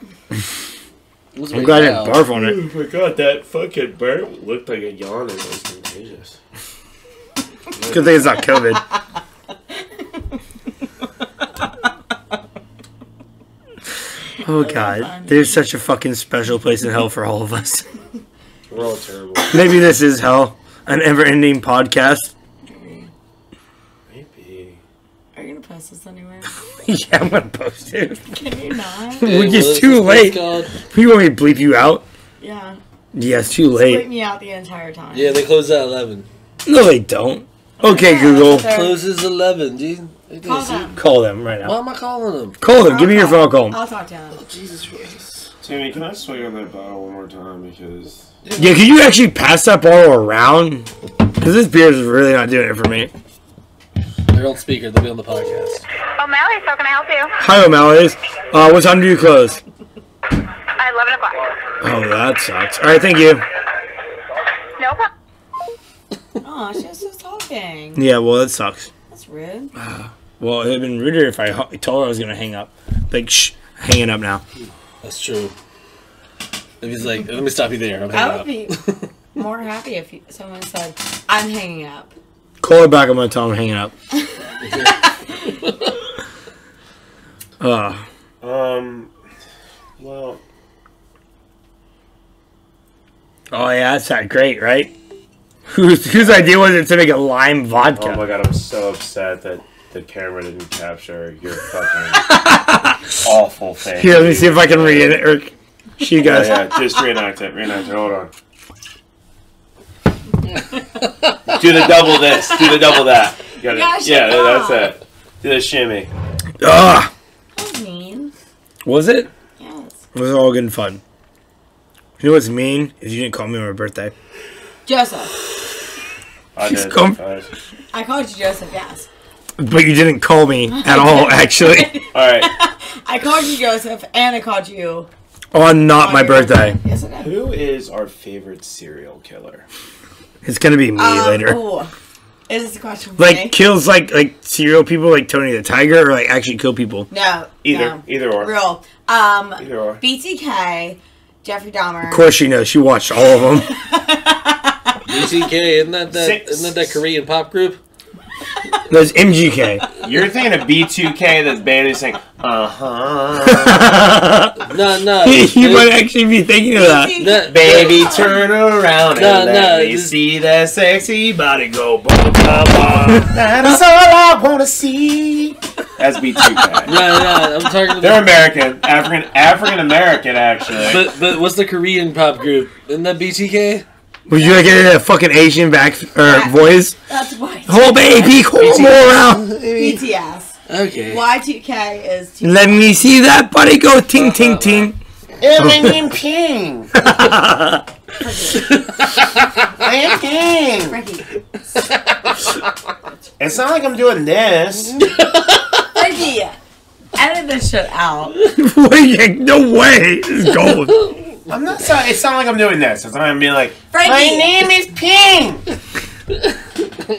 I'm glad I didn't barf on it. Oh my god, that fucking burp looked like a yawn and it was contagious. Good thing it's not COVID. Oh god, there's such a fucking special place in hell for all of us. We're all terrible. Maybe this is hell, an ever-ending podcast. Maybe. Are you gonna post this anywhere? Yeah, I'm gonna post it. Can you not? It's too late. You want me to bleep you out? Yeah. Yeah, it's too Sleep late. me out the entire time. Yeah, they close at 11. No, they don't. Okay, Yeah, Google, that's what they're- Closes 11, dude. Call them. call them right Why now. am I calling them? Call them. Give me your phone call. I'll talk to him. Jesus Christ. Timmy, can I swing on that bottle one more time? Because Yeah, can you actually pass that bottle around? Because this beer is really not doing it for me. They're on speaker. They'll be on the podcast. O'Malley's, how can I help you? Hi, O'Malley's. What time do you close? 11 o'clock. Oh, that sucks. All right, thank you. No problem. Oh, she was just talking. Yeah, well, that sucks. That's That's rude. Well, it would have been ruder if I told her I was going to hang up. Like, shh, hanging up now. That's true. If he's like, let me stop you there. I'm I hanging would up. be more happy if someone said, I'm hanging up. Call her back. I'm going to tell him I'm hanging up. Well. Oh, yeah, that's not great, right? Whose idea was it to make a lime vodka? Oh my god, I'm so upset that the camera didn't capture your fucking awful face. Here, let me see if I can read it. Or she goes. Yeah, just reenact it. Hold on. Do the double this. Do the double that. You got it. Yeah, that's it. Do the shimmy. Ugh. That was mean. Was it? Yes. It was all good and fun. You know what's mean? Is you didn't call me on my birthday. Joseph. I did. I called you Joseph, yes. But you didn't call me at all, actually. Alright. I called you Joseph, and I called you... On not my birthday. Yes, I did. Who is our favorite serial killer? It's gonna be me later. Ooh. Is this a question for me? Like, kills, like serial people, like Tony the Tiger, or, like, actually kill people? No. Either. No. Either or. Real. Either or. BTK, Jeffrey Dahmer. Of course she knows. She watched all of them. BTK, isn't that that Korean pop group? There's MGK. You're thinking of B2K that's band saying, uh-huh. No. You might actually be thinking of that. No, Baby, turn around and let me this- see that sexy body go bum, bum, bum. That's all I want to see. That's B2K. No, I'm talking about... They're American. African American, actually. But what's the Korean pop group? Isn't that BTK? Would you like it in a fucking Asian voice? That's white. Oh, baby, come around. BTS. Okay. Y2K is... Two Let me see that body go ting, ting, ting. I'm ping. Frankie. It's not like I'm doing this. Frankie. Edit this shit out. Wait, no way. This is gold. I'm not. It's not like I'm doing this. It's not like I'm being like, Frankie. my name is Ping.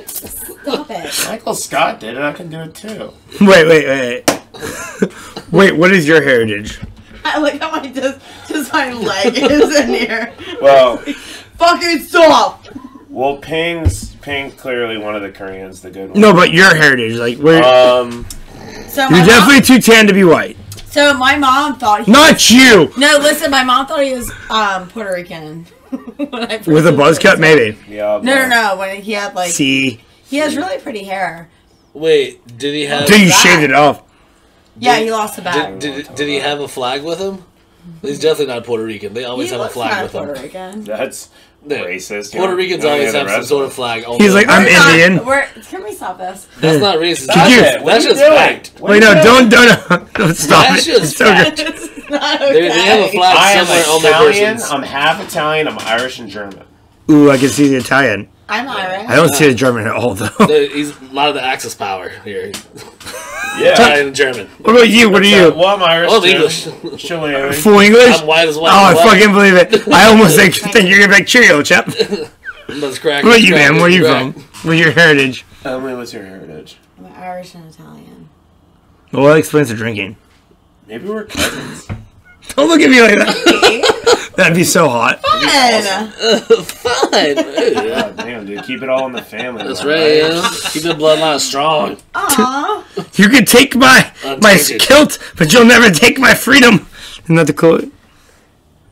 Stop it. Michael Scott did it. I can do it too. Wait. Wait, what is your heritage? I look how my just my leg is in here. Well, Fucking stop. well, Ping's clearly one of the Koreans, the good one. No, but your heritage, like, where So my you're definitely too tan to be white. So my mom thought he Not you. No, listen, my mom thought he was Puerto Rican. When I first With a buzz looked cut, at maybe. Yeah. No. When he had like See, he has really pretty hair. Wait, did he have... until you shaved it off. Yeah, he lost the back. Did he have a flag with him? He's definitely not Puerto Rican. They always He have a looks flag kind with of them. Puerto Rican. That's Yeah. racist. Puerto Ricans always have some sort of flag. He's like, I'm Indian. Can we stop this? That's not racist. Stop you- it. What That's are you just doing? fact. What are Wait, you no, doing? don't stop That's it. just It's so good. It's not okay. They have a flag I am somewhere on their Italian. persons. I'm half Italian. I'm Irish and German. Ooh, I can see the Italian. I'm Irish. I don't see the German at all, though. He's a lot of the Axis power here. Yeah. Italian and German. What about you? What are you? Well, I'm Irish. Oh, too. English. Chilean. Full English? I'm white as Oh, white. I as white. fucking believe it. I almost think you're gonna be like, cheerio, chap. Let's crack. What about you, let's man? crack, Where are you let's from? crack. What's your heritage? Emily, what's your heritage? I'm Irish and Italian. Well, that explains the drinking. Maybe we're cousins. Don't look at me like that. That'd be so hot. Fun. Fine. God damn, dude. Keep it all in the family. That's man. right. Yeah. Keep the bloodline strong. Aww. You can take my Untainted. kilt, but you'll never take my freedom. Isn't that the quote?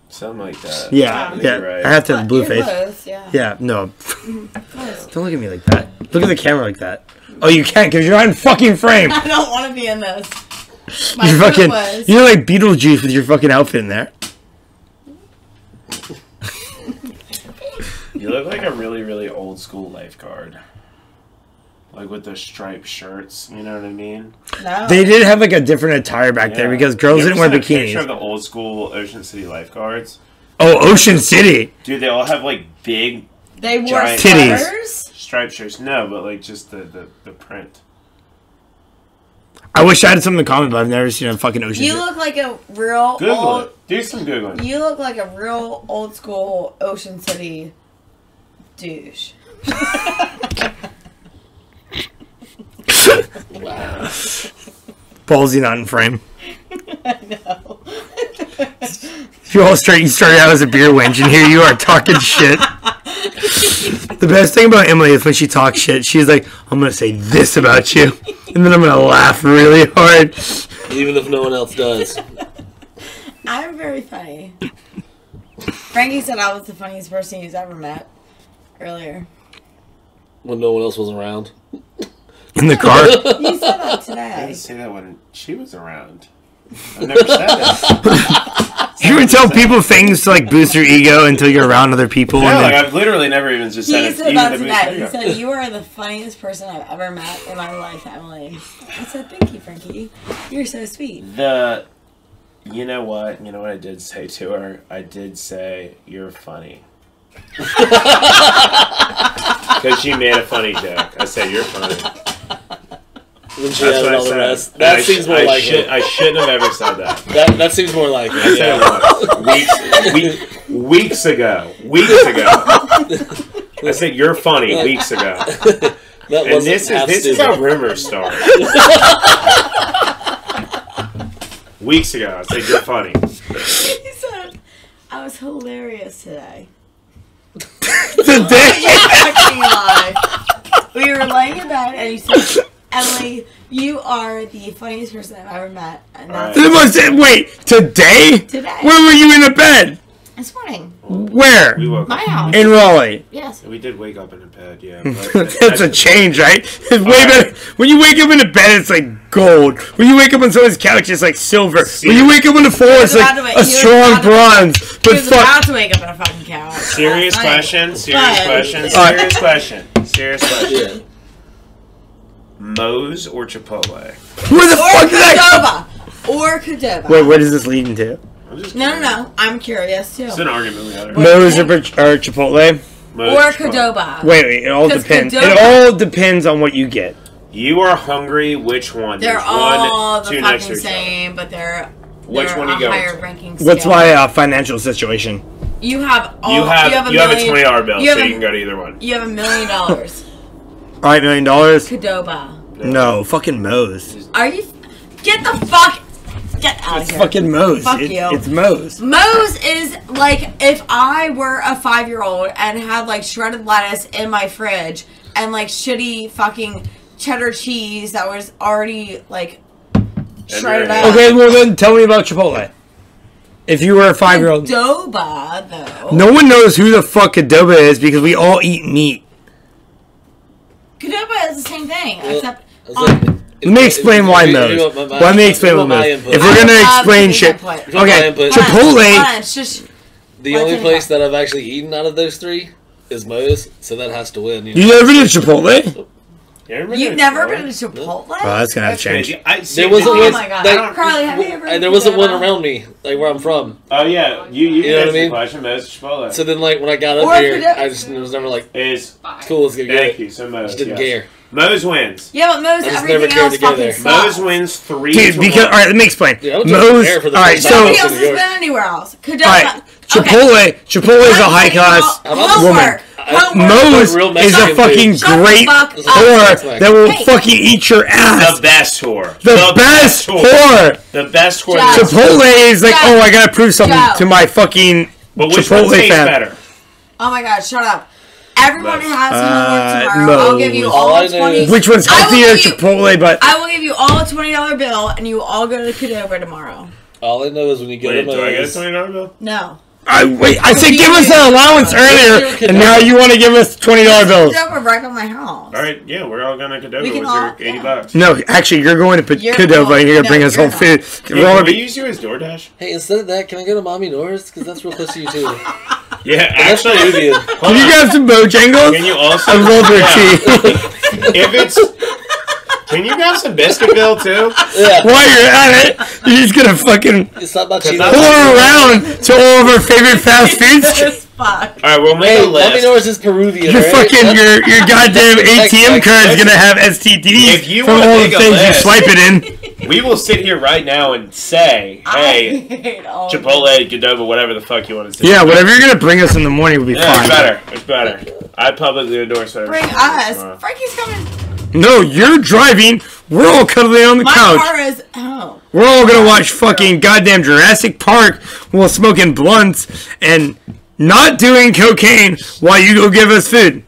Something like that. Yeah, I think yeah. you're right. I have to have blue You're face. close, yeah. Yeah, no. Close. Don't look at me like that. Look at the camera like that. Oh, you can't because you're not in fucking frame. I don't want to be in this. My You're foot fucking. was. You're like Beetlejuice with your fucking outfit in there. You look like a really, really old school lifeguard. Like with the striped shirts, you know what I mean? No. They did have like a different attire back there Yeah. because girls You didn't ever wear seen a picture of bikinis. the old school Ocean City lifeguards? Oh, Ocean City. Dude, they all have like big They wore Giant titties. sweaters. striped shirts. No, but like just the print. I wish I had something in common, but I've never seen a fucking Ocean You City. look like a real Google old. it. Do some Googling. You look like a real old school Ocean City douche. Wow. Ballsy not in frame. I know. You started out as a beer wench, and here you are talking shit. The best thing about Emily is when she talks shit, she's like, I'm going to say this about you. And then I'm going to laugh really hard. Even if no one else does. I'm very funny. Frankie said I was the funniest person he's ever met earlier. When no one else was around. In the car. You said that I today. didn't say that when she was around. I never said that. You ever tell people things to like boost your ego until you're around other people? Yeah, And like then, I've literally never even just said He it. said even that to boost today. my He ego. said, you are the funniest person I've ever met in my life, Emily. I said, thank you, Frankie. You're so sweet. You know what? You know what I did say to her? I did say, you're funny. Because she made a funny joke. I said, you're funny. When she That's added what I all the said. rest. And That seems more like it. I shouldn't have ever said that. That seems more like I it. said Yeah. it once. Weeks ago. I said, you're funny weeks ago. That And wasn't this half is stupid. how rumors start. Weeks ago, I said, you're funny. He said, I was hilarious today. today, Fucking lie. We were laying in bed and he said, Emily, you are the funniest person I've ever met. And that's wait, today? Today. Where were you in the bed? this morning. Where? We woke My up. house. In Raleigh. Yes. We did wake up in a bed, yeah. That's a change, right? It's way better. When you wake up in a bed, it's like gold. When you wake up on someone's couch, it's like silver. When you wake up on the floor, it's like a strong bronze. He But was about fuck, to wake up in a fucking couch. Serious last night. question. Yeah. Moe's or Chipotle? where the Or fuck is that? Qdoba. Or Qdoba. Wait, what is this leading to? I'm just No. I'm curious too. It's an argument we had. Moe's or Chipotle? Moe's Or Chipotle. Qdoba. Wait, it all 'Cause depends. Qdoba- It all depends on what you get. You are hungry. Which one? They're There's all one, the two next to fucking each other. same, but they're Which one a you going higher to? ranking scale. What's my financial situation? You have all. You have a million- $20 bill, you so have you can go to either one. You have $1 million. All right, $1 million? Qdoba. No, fucking Moe's. Are you? Get the fuck. Get out of It's here. fucking Moe's. Fuck you. It's Moe's. Moe's is like if I were a 5-year-old and had like shredded lettuce in my fridge and like shitty fucking cheddar cheese that was already like shredded up. Okay, well then tell me about Chipotle. If you were a 5-year-old. Qdoba though. No one knows who the fuck Qdoba is because we all eat meat. Qdoba is the same thing except. Let me explain why Moe's. Let me explain what Moe's. If we're gonna explain shit, okay, Chipotle. It's just The only place that I've actually eaten out of those three is Moe's, so that has to win. You never did Chipotle? You've never been to Chipotle? Oh, that's gonna have to change. There wasn't Oh one. my god, Like, Carly, have you ever? and there wasn't one around me, like where I'm from. Oh yeah, you You know what I answered the mean? question. Moe's Chipotle So then, like when I got Or up here, Qdoba. I just was never like, is cool, let's go get thank it. you. So Moe's Just didn't yes. care. Moe's wins. Yeah, but Moe's I just everything never cared else to go fucking there. sucks. Moe's wins 3 Dude, to because 1. alright, let me explain. Yeah, I would just Moe's. compare for the Alright, first so time. Nobody in else New has York. been anywhere else. Qdoba. alright, Okay. Chipotle is a high class Homework. woman. Moe's Real is a Mexican fucking food. Shut the great fuck up. whore that will Hey. fucking eat your ass. The best whore. The best whore. The best whore. Joe. Chipotle is like, Joe. oh, I gotta prove something Joe. to my fucking But which one Chipotle tastes fan. better? Oh my god, shut up. Everyone Moe's. has homework tomorrow. I'll give you Moe's. all All I the know 20. is- Which one's I will healthier, give you- Chipotle? But I will give you all a $20 bill, and you all go to Qdoba tomorrow. All I know is when you go Wait, to do I get a Moe's. $20 bill? No. I said give us an allowance earlier, and now you want to give us $20 bills. Qdoba right by my house. All right, yeah, we're all going to Qdoba We with can your all- $80 yeah. bucks. No, actually, you're going to You're- Qdoba, and you're gonna no, bring us you're home food. Hey, We're all can gonna we be- use you as DoorDash? Hey, instead of that, can I go to Mommy Norris? Because that's real close to you too. Yeah, That's actually, Peruvian. Can you grab some Bojangles? Can you also? I love their tea. If it's, can you grab some Biscuitville too? Yeah. While you're at it, you're just gonna fucking It's not about Cause cheese. that's- pull her around to all of our favorite fast foods. This fuck. All right, we'll make Hey, a list. Mommy Norris is Peruvian. Your right? fucking That's- your goddamn ATM Like, card's listen, gonna have STDs if you from wanna all the make a things you list- swipe it in. We will sit here right now and say, I hey, hate all of Chipotle, Qdoba, whatever the fuck you want to say. Yeah, whatever you're gonna bring us in the morning will be Yeah, fine. it's better. It's better. I publicly endorse whatever. Bring you say us. tomorrow. Frankie's coming. No, you're driving We're all cuddling on the My couch. car is home. We're all gonna watch fucking goddamn Jurassic Park while smoking blunts and not doing cocaine while you go give us food.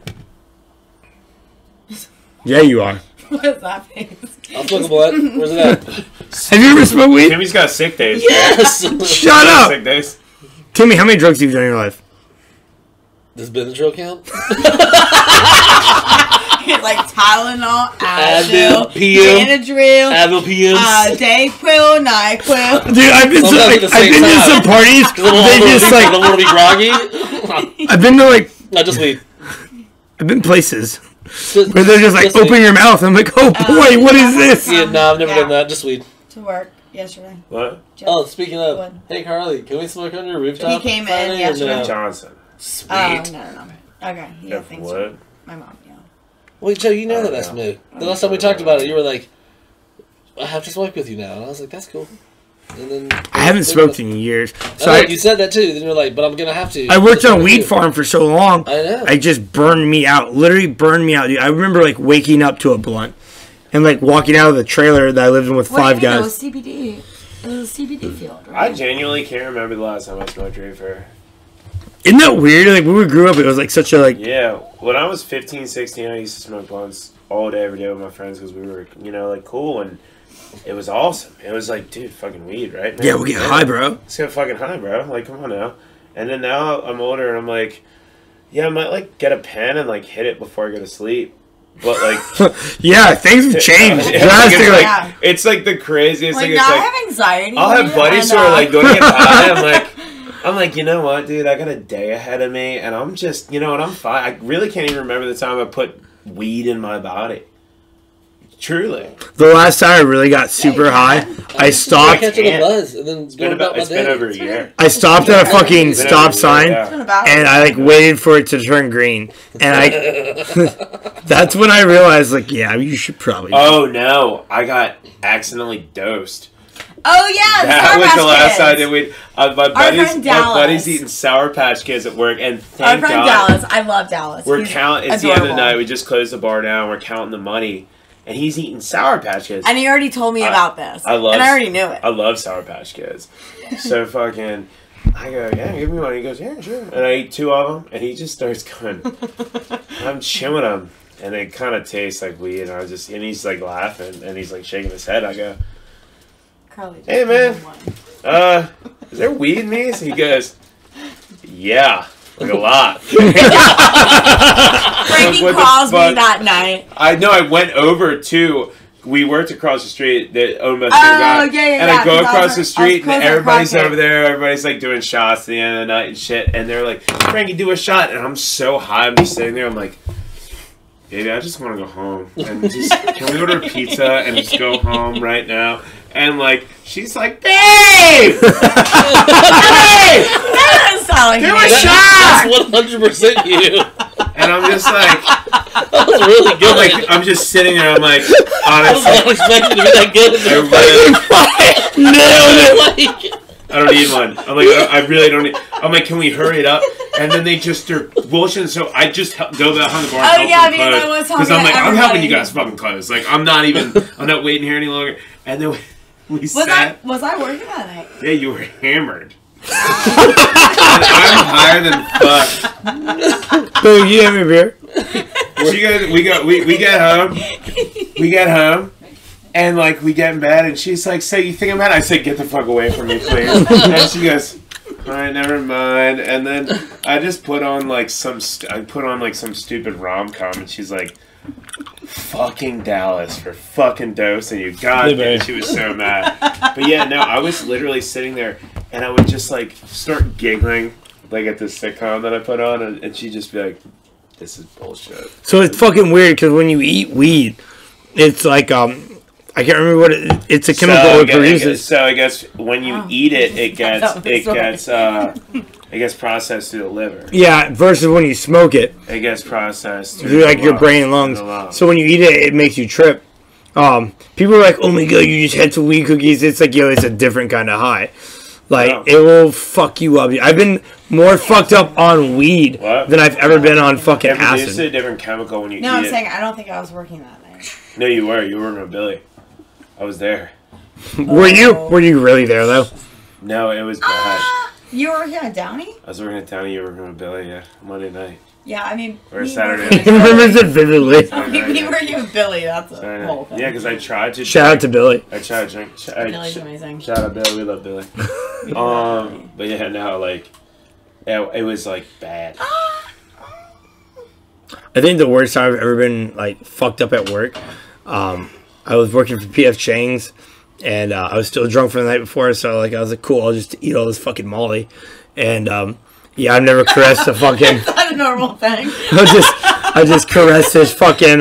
Yeah, you are. What is that face? I'll smoke a blunt. Where's it at? Have you ever smoked weed? Timmy's got sick days. Yes! Shut up! Sick days. Timmy, how many drugs have you done in your life? Does Benadryl count? He's like Tylenol, Advil, Advil, PM. Benadryl, Advil PMs. Dayquil, NyQuil. Dude, I've been Sometimes at the I've same been to time. some parties. I don't They wanna just be- I like don't want to be groggy. I've been to like No, just weed. I've been places Just, where they're just like open weed. your mouth. I'm like, oh boy, what is this? Yeah, no, I've never done that. Just weed. To work yesterday. What? Oh, speaking of, What? hey Carly, can we smoke on your rooftop? He came in Friday or yesterday. no? Johnson. Sweet. Oh, no. Okay, yeah, Yeah, thanks. what? My mom, yeah. Wait, Joe, you know Oh, that that's yeah. new. The last time we talked about it, you were like, I have to smoke with you now. And I was like, that's cool. And then I haven't smoked in years. So I know, you said that too. Then you're like, but I'm going to have to. I worked on a That's what weed I do. farm for so long. I know. I just burned me out. Literally burned me out, dude. I remember like waking up to a blunt and like walking out of the trailer that I lived in with five It guys. was CBD. It was a CBD field, right? I genuinely can't remember the last time I smoked reefer. Isn't that weird? Like when we grew up, it was like such a like. Yeah, when I was 15, 16, I used to smoke blunts all day, every day with my friends because we were, like cool and it was awesome. It was like, dude, fucking weed, right? Man? Yeah, we'll get high, bro. Let's get fucking high, bro. Like, come on now. And then now I'm older and I'm like, yeah, I might like get a pen and like hit it before I go to sleep. But like, Yeah, things have changed it's drastically. like, Yeah. it's like the craziest Like, thing. now It's I like, have anxiety. I'll have buddies who and, are like going to get high. I'm like, you know what, dude? I got a day ahead of me, and I'm just, you know what? I'm fine. I really can't even remember the time I put weed in my body. Truly, The last time I really got super high, I I stopped. catching a buzz and then it's been going about my day. over a year. I stopped at a fucking It's been stop over a year, sign, yeah. It's been about and I like waited for it to turn green, and I. That's when I realized, like, yeah, you should probably. Oh no, I got accidentally dosed. Oh yeah, That was the last time that we. we. My friend Dallas. buddy's eating Sour Patch Kids at work, and Our thank friend God Dallas, I love Dallas. we're He's counting. It's the end of the adorable. night. We just closed the bar down. We're counting the money, and he's eating Sour Patch Kids. And he already told me about this. I love- and I already knew it. I love Sour Patch Kids. So fucking, I go, yeah, give me one. He goes, yeah, sure. And I eat 2 of them, and he just starts going, I'm chewing them, and it kind of tastes like weed. And and he's like laughing, and he's like shaking his head. I go, Carly just Hey, man. gave him one. is there weed in these? He goes, yeah, like a lot. Frankie What the calls me fuck? that night. I know. I went over to. We worked across the street. That owned by the Oh, same guy. yeah, And I go because across was- the I was street, and close at everybody's Crockett. over there. Everybody's like doing shots at the end of the night and shit. And they're like, "Frankie, do a shot." And I'm so high. I'm just sitting there. I'm like, "Baby, I just want to go home. And just can we order a pizza and just go home right now?" And like, she's like, "Babe, babe, That doesn't sound like do me. a shot." That's 100% you. And I'm just like, That was really good. I'm just sitting there. I'm like, I was honestly. not expecting to be that good. I really- Like, I don't need one. I'm like, I really don't need. I'm like, can we hurry it up? And then they just start bullshitting. So I just go behind the bar. Oh, and yeah, help them because I close. was talking I'm to like, I'm helping you everybody. guys fucking close. Like, I'm not waiting here any longer. And then we sat. Was I working that night? Yeah, you were hammered. And I'm higher than fuck. So you have a beer? We get home. We get home. And like we get in bed, and she's like, "So you think I'm mad?" I said, "Get the fuck away from me, please." And she goes, "All right, never mind." And then I just put on like some stupid rom-com, and she's like, "Fucking Dallas for fucking dosing you." God, Hey, babe. she was so mad. But yeah, no, I was literally sitting there, and I would just like start giggling like at this sitcom that I put on, and she'd just be like, "This is bullshit." So it's fucking weird because when you eat weed, it's like I can't remember what it's a chemical it produces. So I guess when you eat it, it That gets processed through the liver. Yeah, versus when you smoke it, It gets processed through like your brain and lungs. So when you eat it, it makes you trip. People are like, "Oh my god, you just had some weed cookies." It's like, yo, it's a different kind of high. Like No. it will fuck you up. I've been more fucked up on weed What? than I've ever been on fucking It produces acid. a different chemical when you No, eat I'm it. saying I don't think I was working that night. No, you were. You were in a Billy. I was there. Were you really there though? No, it was bad. You were working at Downey? I was working at Downey. You were working with Billy. Yeah, Monday night Yeah, I mean, or me Saturday. I remember it vividly. We were you with Billy. That's a Saturday whole night. thing. Yeah, because I tried to. Shout out to Billy. I tried to drink. Billy's amazing. Shout out Billy. We love Billy. We love Billy. But yeah, no, like, yeah, it was like bad. I think the worst time I've ever been like fucked up at work. I was working for PF Chang's, and I was still drunk from the night before, so like I was like, cool, I'll just eat all this fucking Molly, and yeah, I've never caressed a fucking. It's not a normal thing. I just caressed this fucking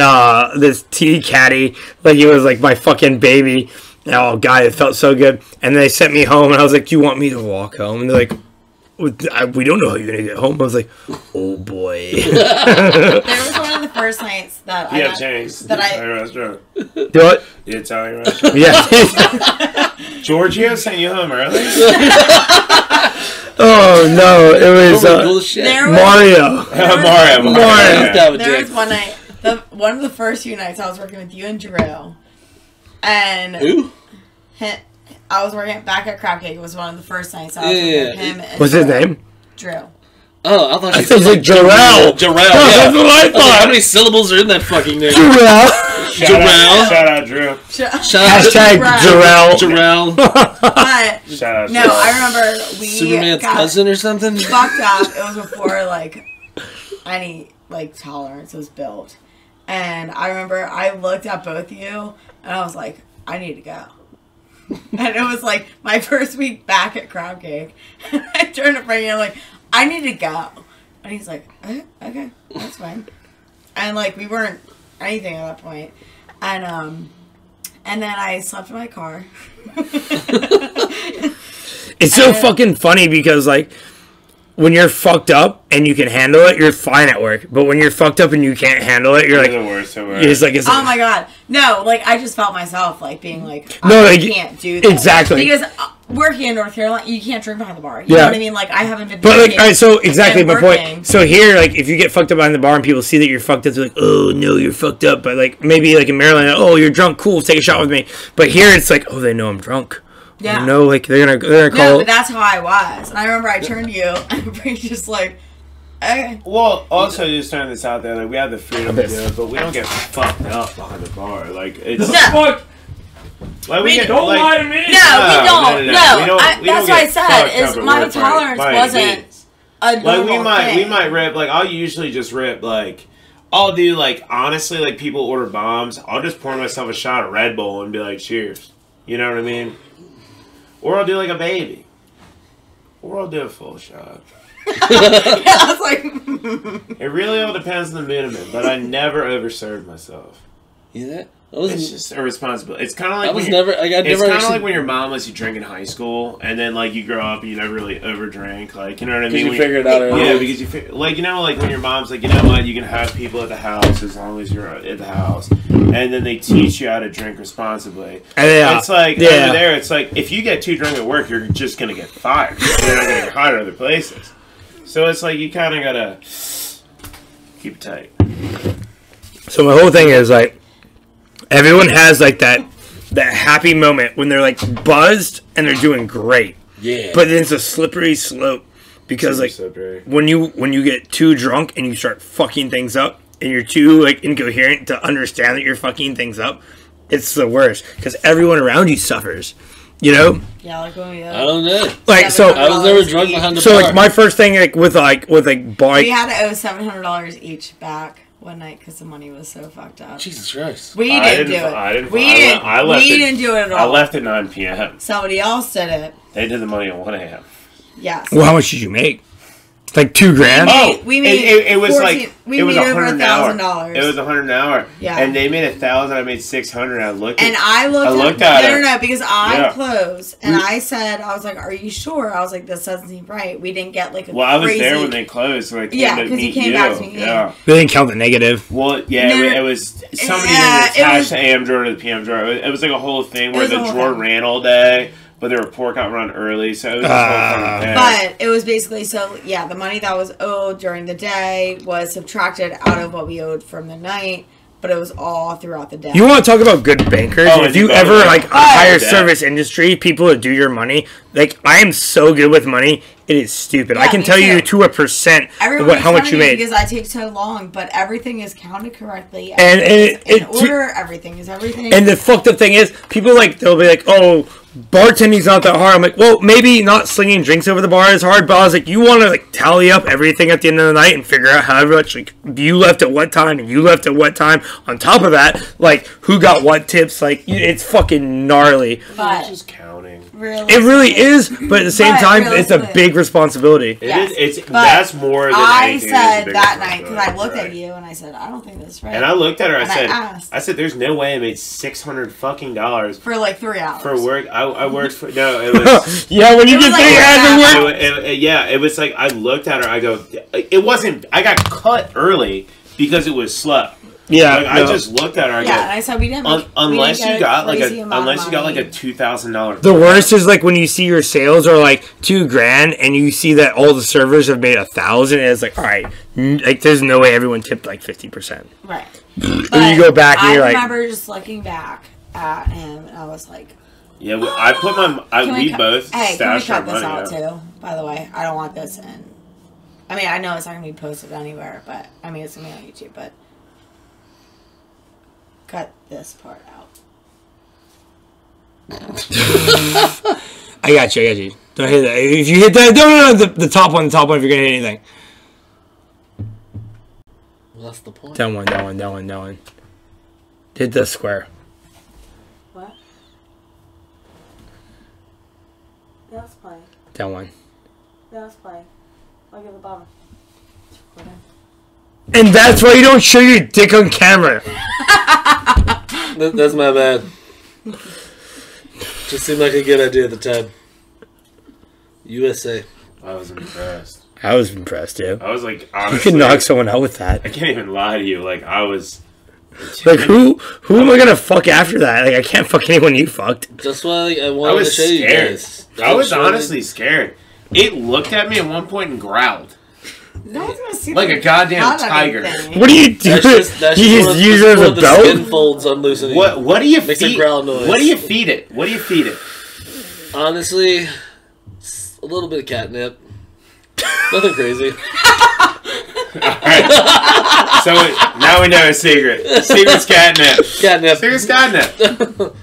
this tea caddy like it was like my fucking baby. Oh god, it felt so good. And then they sent me home, and I was like, "Do you want me to walk home?" And they're like, "We don't know how you're gonna get home." I was like, "Oh boy." There was one of the first nights that Yeah, James. that I Italian restaurant. Do it? The Italian restaurant. Yeah. Giorgio sent you home early. Oh no, it was Bullshit. there was, Mario. Mario. That was there Jake. was one night, one of the first few nights I was working with you and Drew, and Who? I was working back at Crab Cake. It was one of the first nights I was Yeah, working with him. And What's his name? Drew. Oh, I thought I you thought it was like Jarrell. Jarrell, That's what I yeah. thought. How many syllables are in that fucking name? Jarrell. Shout out Drew. Shout out Hashtag Jarrell. Jarrell. But Shout out. no, I remember we Superman's got cousin or something? fucked up. It was before like any like tolerance was built, and I remember I looked at both of you and I was like, I need to go. And it was like my first week back at Crab Cake. And I turned to Frankie and I'm like, I need to go. And he's like, okay, that's fine. And like we weren't anything at that point. And then I slept in my car. It's so fucking funny because like when you're fucked up and you can handle it, you're fine at work. But when you're fucked up and you can't handle it, you're like, the worst. it's like, Oh my god. No, like I just felt myself like being like, No, I like, can't do that. exactly. Because working in North Carolina, you can't drink behind the bar. You know what I mean? Like I haven't been But like, drinking all right, so exactly and my working. point. So here, like, if you get fucked up behind the bar and people see that you're fucked up, they're like, "Oh no, you're fucked up." But like, maybe like in Maryland, "Oh, you're drunk. Cool, take a shot with me." But here, it's like, "Oh, they know I'm drunk." Yeah. No, like they're gonna call. No, but that's how I was. And I remember I turned to you and Brady's just like, okay. Well, also just throwing this out there, like we have the freedom to do it, but we don't get fucked up behind the bar. Like it's No. like We get don't like, lie to me. No, we don't. No, We don't that's what I get said. fucked Is up at my work tolerance by any wasn't means. a Like normal we thing. might rip. Like I'll usually just rip. Like I'll do like honestly, like people order bombs. I'll just pour myself a shot of Red Bull and be like, cheers. You know what I mean? Or I'll do like a baby. Or I'll do a full shot. Yeah, I was like, It really all depends on the mood I'm in, but I never overserved myself. You that? It's just a responsibility. It's kind of like I was when you're- never. Like, I It's never. kind of actually- like when your mom lets you drink in high school, and then like you grow up and you never really overdrink. Like you know what I mean? you When figure it out. Yeah, because like like when your mom's like, you know what, you can have people at the house as long as you're at the house, and then they teach you how to drink responsibly. Yeah. It's like Yeah. over there, it's like if you get too drunk at work, you're just gonna get fired. You're not gonna get hired other places. So it's like you kind of gotta keep it tight. So my whole thing is like, everyone has like that happy moment when they're like buzzed and they're doing great. Yeah. But then it's a slippery slope because like when you get too drunk and you start fucking things up and you're too like incoherent to understand that you're fucking things up, it's the worst because everyone around you suffers. You know, yeah, like when we. I don't know. like so. I was never drunk behind the So bar. like my first thing like with bar. We had to owe $700 each back one night because the money was so fucked up. Jesus Christ. We I didn't do didn't- it. I didn't- We I didn't. I left We it- didn't do it at all. I left at 9 p.m. Somebody else did it. They did the money at 1 a.m. Yes. Well, how much did you make? Like $2,000. We made it was 14 like we it was made over $100 an hour. $1,000. It was $100 an hour. Yeah. And they made 1,000. I made 600. I looked. And At, I looked at no, it. no, because I Yeah. closed and I said, I was like, "Are you sure?" I was like, "This doesn't seem right." We didn't get like a well, I was crazy... there when they closed, so I came Yeah, to 'cause you meet came back to me, Yeah. They didn't count the negative. Well, yeah, No, no, it was somebody yeah, didn't attach it was- the AM drawer to the PM drawer. It was like a whole thing where was the a whole drawer thing. ran all day, but there were pork out run early, so it was a whole fucking thing. But it was basically the money that was owed during the day was subtracted out of what we owed from the night, but it was all throughout the day. You want to talk about good bankers? Oh, If you you go ever to, like oh, hire yeah. service industry people to do your money, like I am so good with money, it is stupid. Yeah, I can me tell you too. to a percent Everyone what makes how fun much of you me made. because I take so long, but everything is counted correctly. And Everything is it- in order, everything is everything. And the fucked up thing is, people like they'll be like, "Oh, bartending's not that hard." I'm like, "Well, maybe not slinging drinks over the bar is hard," but I was like, "You want to like tally up everything at the end of the night and figure out how much like you left at what time and you left at what time. On top of that, like who got what tips. Like it's fucking gnarly. but It's just counting. really, It really is, but at the same But time, it's a realistically- big responsibility. It Yes, is. It's but that's more than I anything. It is a said big that night because I responsibility, looked at right. you and I said, I don't think that's right. And I looked at her. And I asked. I said, "There's no way I made $600 fucking dollars for like 3 hours. for work. I worked for no. It was Yeah, when you It get was like three a hours of half work. yeah. It was like I looked at her. I go, it wasn't. I got cut early because it was slow. Yeah, Like, I just looked at her. I Yeah, and go, I said we didn't. Make, unless we didn't you get got like crazy a amount of unless you got like a money. $2,000. The worst is like when you see your sales are like $2,000 and you see that all the servers have made 1,000. And it's like, all right, like there's no way everyone tipped like 50%. Right. And you go back and I you're like, remember just looking back at him and I was like, Yeah, I put my. can We cut- both Hey, can we stashed our cut this money. out Yeah. too? By the way, I don't want this in. I mean, I know it's not gonna be posted anywhere, but I mean it's gonna be on YouTube. But cut this part out. I got you. Don't hit that. If you hit that, no, the top one, if you're gonna hit anything. Well, that's the point. Down one. Hit the square. What? Yeah, let's play. Down one. Yeah, let's play. Look at the bottom. And that's why you don't show your dick on camera. That's my bad. Just seemed like a good idea at the time. USA. I was impressed. I was impressed, too. I was like, You honestly, could knock someone out with that. I can't even lie to you. Like I was. Like, who am I gonna fuck after that? Like, I can't fuck anyone you fucked. That's why I I wanted to was show you scared. guys. I was Showed honestly scared. It looked at me at one point and growled No one's gonna see like the a goddamn front of tiger. anything. What do you do? That's You just just one of- use that's it as one a of the skin belt? folds unloosening. What do you Makes a feed? growl noise. What do you feed it? What do you feed it? Honestly, a little bit of catnip. Nothing crazy. Alright. So now we know a secret. Secret's catnip. Catnip. Secret's catnip.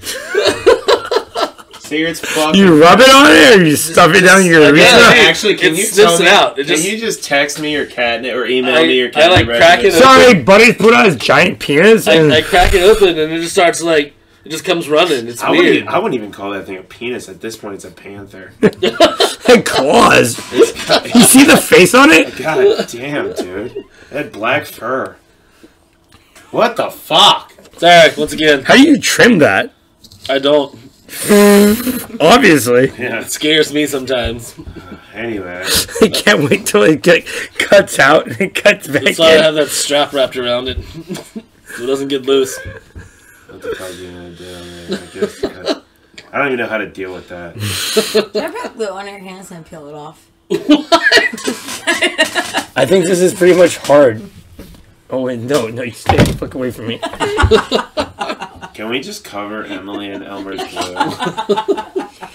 Secret's fucking. You rub it on it or you stuff it down your I urethra? guess. Hey, actually, can It you sniffs tell it me? out. It Can just- you just text me your catnip or email me your I catnip? like crack it recipes? Sorry, buddy's put on his giant penis and I crack it open and it just starts like it just comes running. It's weird. I wouldn't even call that thing a penis. At this point, it's a panther. and claws. You see the face on it? God damn, dude. It had black fur. What the fuck? Sorry, once again, How do you trim that? I don't. Obviously. Yeah. It scares me sometimes. Anyway. I can't wait till it cuts out and it cuts back That's why I in. have that strap wrapped around it. So it doesn't get loose. What the fuck are you gonna do, man? I guess I don't even know how to deal with that. Should I put glue on your hands and peel it off? I think this is pretty much hard. Oh wait, no, you stay the fuck away from me. Can we just cover Emily and Elmer's glue?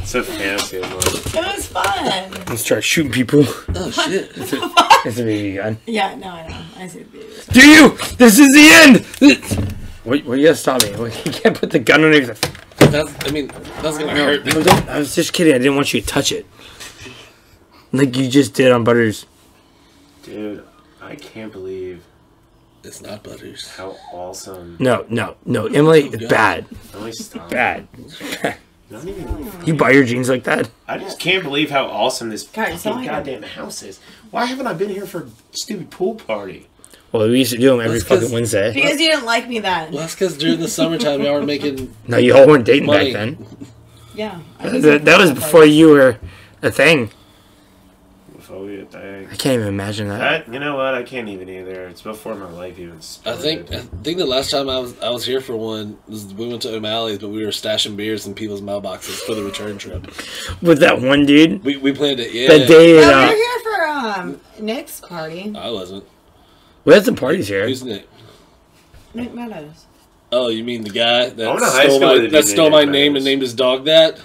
It's a fantasy of mine. It was fun. Let's start shooting people. Oh shit! It's a BB gun. Yeah, no, I know. I see the videos. Do you? This is the end! Wait, you gotta stop me. You can't put the gun on your... That's gonna hurt. No, don't. I was just kidding. I didn't want you to touch it. Like you just did on Butters. Dude, I can't believe It's not Butters. how awesome. No. Emily, it's God. bad. Emily, stop. Bad. Not even. You buy your jeans like that? I just can't believe how awesome this God, you sound fucking like goddamn house is. Why haven't I been here for a stupid pool party? Well, we used to do them every That's 'cause- fucking Wednesday. Because you didn't like me then. Well, that's because during the summertime y'all were making. No, you all weren't dating Money. back then. Yeah. That was before you were a thing. Before we thing. I can't even imagine that. You know what? I can't even either. It's before my life even I think the last time I was here for one was we went to O'Malley's, but we were stashing beers in people's mailboxes for the return trip. With that one dude, We planned it. Yeah. that day, No, we were here for Nick's party. I wasn't. we had some parties here. Who's Nick? Nick Meadows. Oh, you mean the guy I went to high school with a dude that stole named my Nick name and Meadows. named his dog that?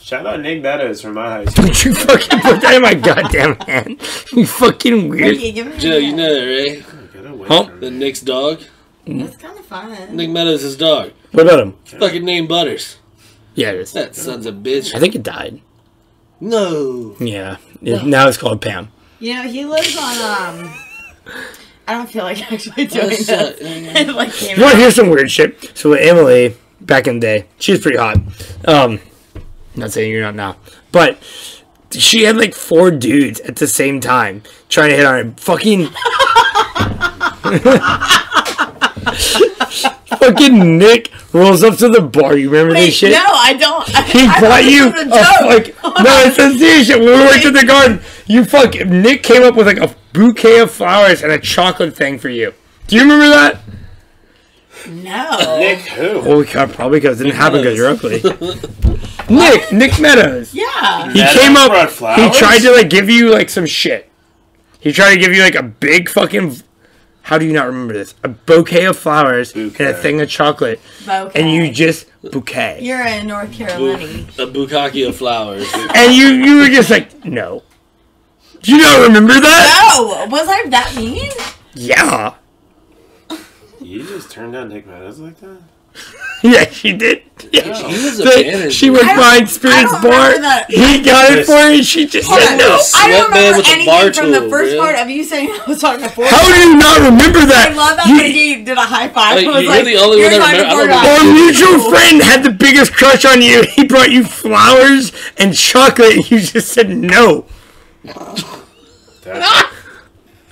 Shout out Nick Meadows from my high school. Don't you fucking put that in my goddamn hand. You fucking weird. Ricky, give me a Joe, you hand. know that, right? Get away Huh? from The me. Nick's dog? That's kind of fun. Nick Meadows' his dog. What about him? Fucking name Butters. Yeah, it is. That son's a bitch. I think it died. No. Yeah. Now it's called Pam. You know, he lives on, I don't feel like actually doing That's this. It like came You want out. to hear some weird shit? So with Emily, back in the day, she was pretty hot. Not saying you're not now. But she had like 4 dudes at the same time trying to hit on her. Fucking... Fucking Nick rolls up to the bar. You remember this shit? No, I don't. He I brought you thought a this was a joke. no, it's a serious shit. When we went to the garden, Nick came up with like a bouquet of flowers and a chocolate thing for you. Do you remember that? No. Nick who? Oh, God, probably because it didn't happen because you're ugly. Nick Meadows. Yeah. He Meadows came up. brought He flowers? tried to like give you like some shit. He tried to give you like a big fucking. How do you not remember this? A bouquet of flowers Bouquet. and a thing of chocolate, Bouquet. and you just bouquet. You're in North Carolina. A bukkake of flowers. And you were just like, no. Do you not remember that? No, was I that mean? Yeah. You just turned down Nick Meadows like that? Yeah, she did. Yeah. He was a So manager. she went I don't- behind Spirit's I don't bar. remember that. He got it for her, and she just Hold said on. no. I don't Sweatband remember with a anything bar from the tool, first man. part of you saying I was talking to 4. How do you not remember that? I love that You- Ricky did a high five. Hey, I was you're like, the only you're one that talking remember- I to don't Our guys. mutual friend had the biggest crush on you. He brought you flowers and chocolate, and you just said no.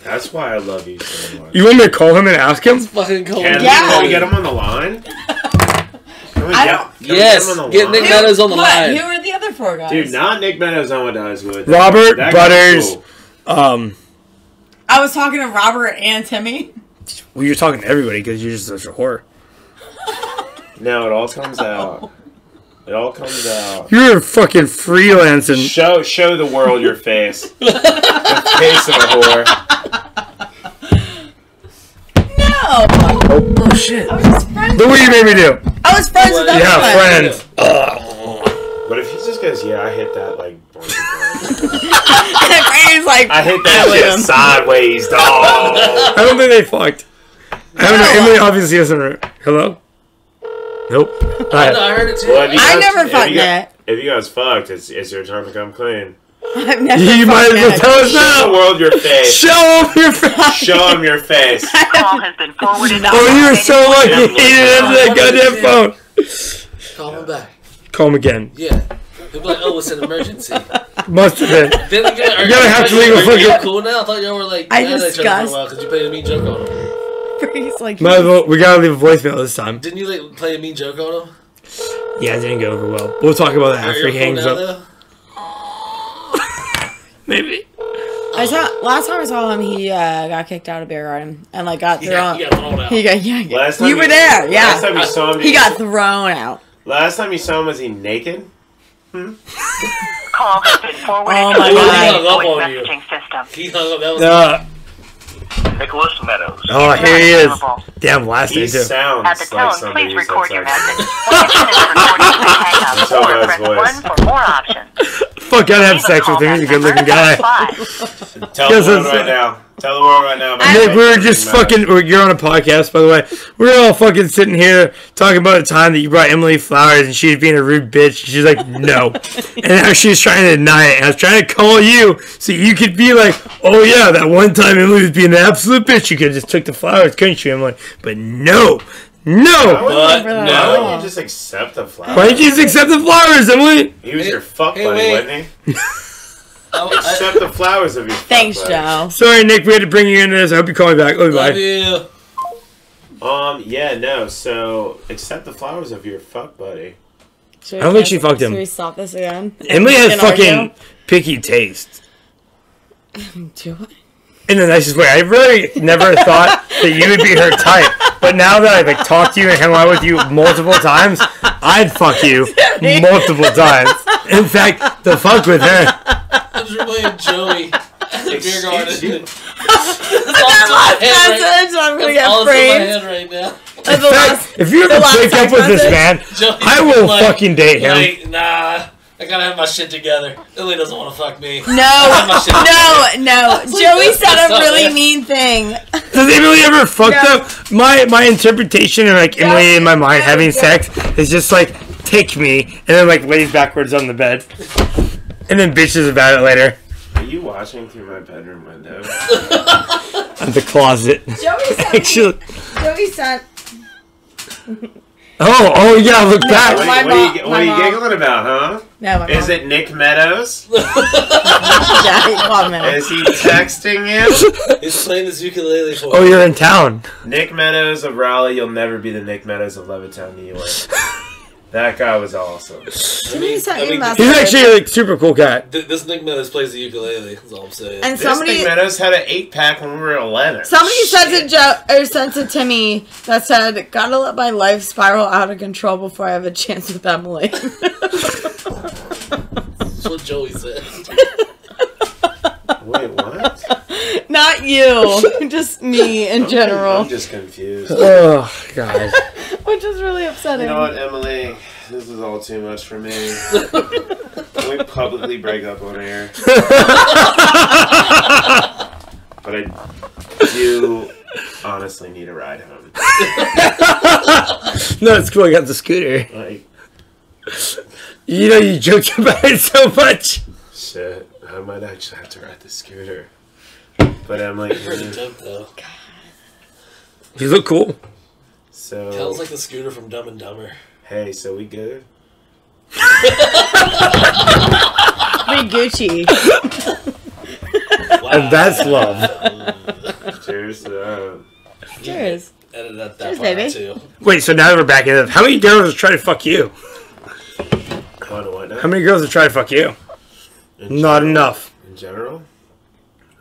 That's why I love you so much. You want me to call him and ask him? Fucking cold. Can we get him on the line? Can we I get, don't- can we Yes, get him on the get line? Nick Meadows on the What? line. Who are the other 4 guys? Dude, not Nick Meadows I went to high school with. Robert, That guy's Butters. cool. I was talking to Robert and Timmy. Well, you're talking to everybody because you're just such a whore. No, it all comes out. It all comes out. You're fucking freelancing. Show the world your face. The face of a whore. No. Oh shit! I was just friends. Look what you made me do. I was friends with everyone. Yeah, friends. What if he just goes, yeah, I hit that like. And Brady's like, I hit that shit sideways, dog. I don't think they fucked. I don't know. Emily obviously doesn't. Hello? Nope. I know, I heard it too. Well, if you I guys- never if fucked you guys- that. If you guys fucked, it's your time to come clean. I've never You might as well fucked tell us Show the now. world your face. Show them your face. Show him your face. Call has been forwarded. Oh, you were so lucky. He didn't answer that goddamn phone. Call him back. Call him again. Yeah. He'll be like, oh, it's an emergency. Must have been. Then again, are gonna have to leave a you fucking- cool now? I thought y'all were like, I mad at each other for a discussed- while because you played a mean joke on him. Brady's like, Might as well. We gotta leave a voicemail this time. Didn't you like play a mean joke on him? Yeah, it didn't go over well. We'll talk about that Are after you he cool hangs now, up. though? Maybe. last time I saw him, he got kicked out of Bear Garden and like got thrown. Yeah, he got thrown out. He got yeah. Last time You were there, Last time yeah. you saw him, He got thrown out. Last time you saw him, was he naked? Call has been forwarded Oh to my the God. He hung up voice on you. messaging system. He hung up. That was Nicholas Meadows. Oh, here he is. Available. Damn, last He day too. sounds At the like tone, somebody please who's record your upset. message. When you finish recording, please hang up That's how or guy's press voice. 1 for more options. Fuck, I'd have sex with him. He's a good looking guy. Tell Yes, the world that's- right now. Tell the world right now. about Nick, Nick we were Meadows. just fucking. You're on a podcast, by the way. We're all fucking sitting here talking about the time that you brought Emily flowers, and she was being a rude bitch. She's like, no, and now she's trying to deny it. And I was trying to call you so you could be like, oh yeah, that one time Emily was being an absolute bitch. You could have just took the flowers, couldn't you, Emily? But no, no. but remember that. Why no. wouldn't you just accept the flower? Why didn't you just accept the flowers, Emily? He was Hey, your fuck hey, buddy, wait. wasn't he? I Accept the flowers of your fuck Thanks, buddy. Joe. Sorry, Nick, we had to bring you into this. I hope you call me back. Oh, love bye. you. Yeah, no. So accept the flowers of your fuck buddy. I don't think she fucked him. Should we stop this again? Emily has And fucking argue? picky taste. Do I? In the nicest way. I really never thought that you would be her type. But now that I've like talked to you and hung out with you multiple times, I'd fuck you multiple times. In fact, the fuck with her. I was playing Joey at the beer garden. last message, I'm gonna get all that's in my framed. head right now. In fact, if you ever break up with this man, Joey, I will like- fucking date him. Like, nah, I gotta have my shit together. Lily doesn't want to fuck me. No. Joey said a really mean thing. Does Emily ever fuck No. up? My interpretation of like Emily in my mind having sex is just like, take me, and then like lays backwards on the bed. And then bitches about it later. Are you watching through my bedroom window? At the closet. Actually. Joey said. Oh yeah, look that. What My are mom- you my mom. giggling about, huh? No, my Is mom. it Nick Meadows? Yeah, he called me. Is he texting you? He's playing this ukulele for Oh, me. you're in town. Nick Meadows of Raleigh, you'll never be the Nick Meadows of Levittown, New York. That guy was awesome. Somebody sent me a message. He's actually like super cool guy. This Nick Meadows plays the ukulele. That's all I'm saying. And This somebody, Nick Meadows had an 8-pack when we were 11. somebody sent it to me that said, "Gotta let my life spiral out of control before I have a chance with Emily." That's what Joey said. Wait, what? Not you, just me in general, I'm just confused. Oh god. which is really upsetting. You know what, Emily? This is all too much for me. Can we publicly break up on air? But I do honestly need a ride home. No, it's cool. I got the scooter. Like, You know, you joked about it so much. shit, I might actually have to ride the scooter. But Emily, Pretty dope though. You look cool. so Sounds like the scooter from Dumb and Dumber. hey, so we good? Big Gucci. Wow. And that's love. Cheers to that. Cheers. Edit that Cheers, part out baby. too. Wait, so now that we're back in it, how many girls have tried to fuck you? What now? How many girls have tried to fuck you? In Not general? enough. In general?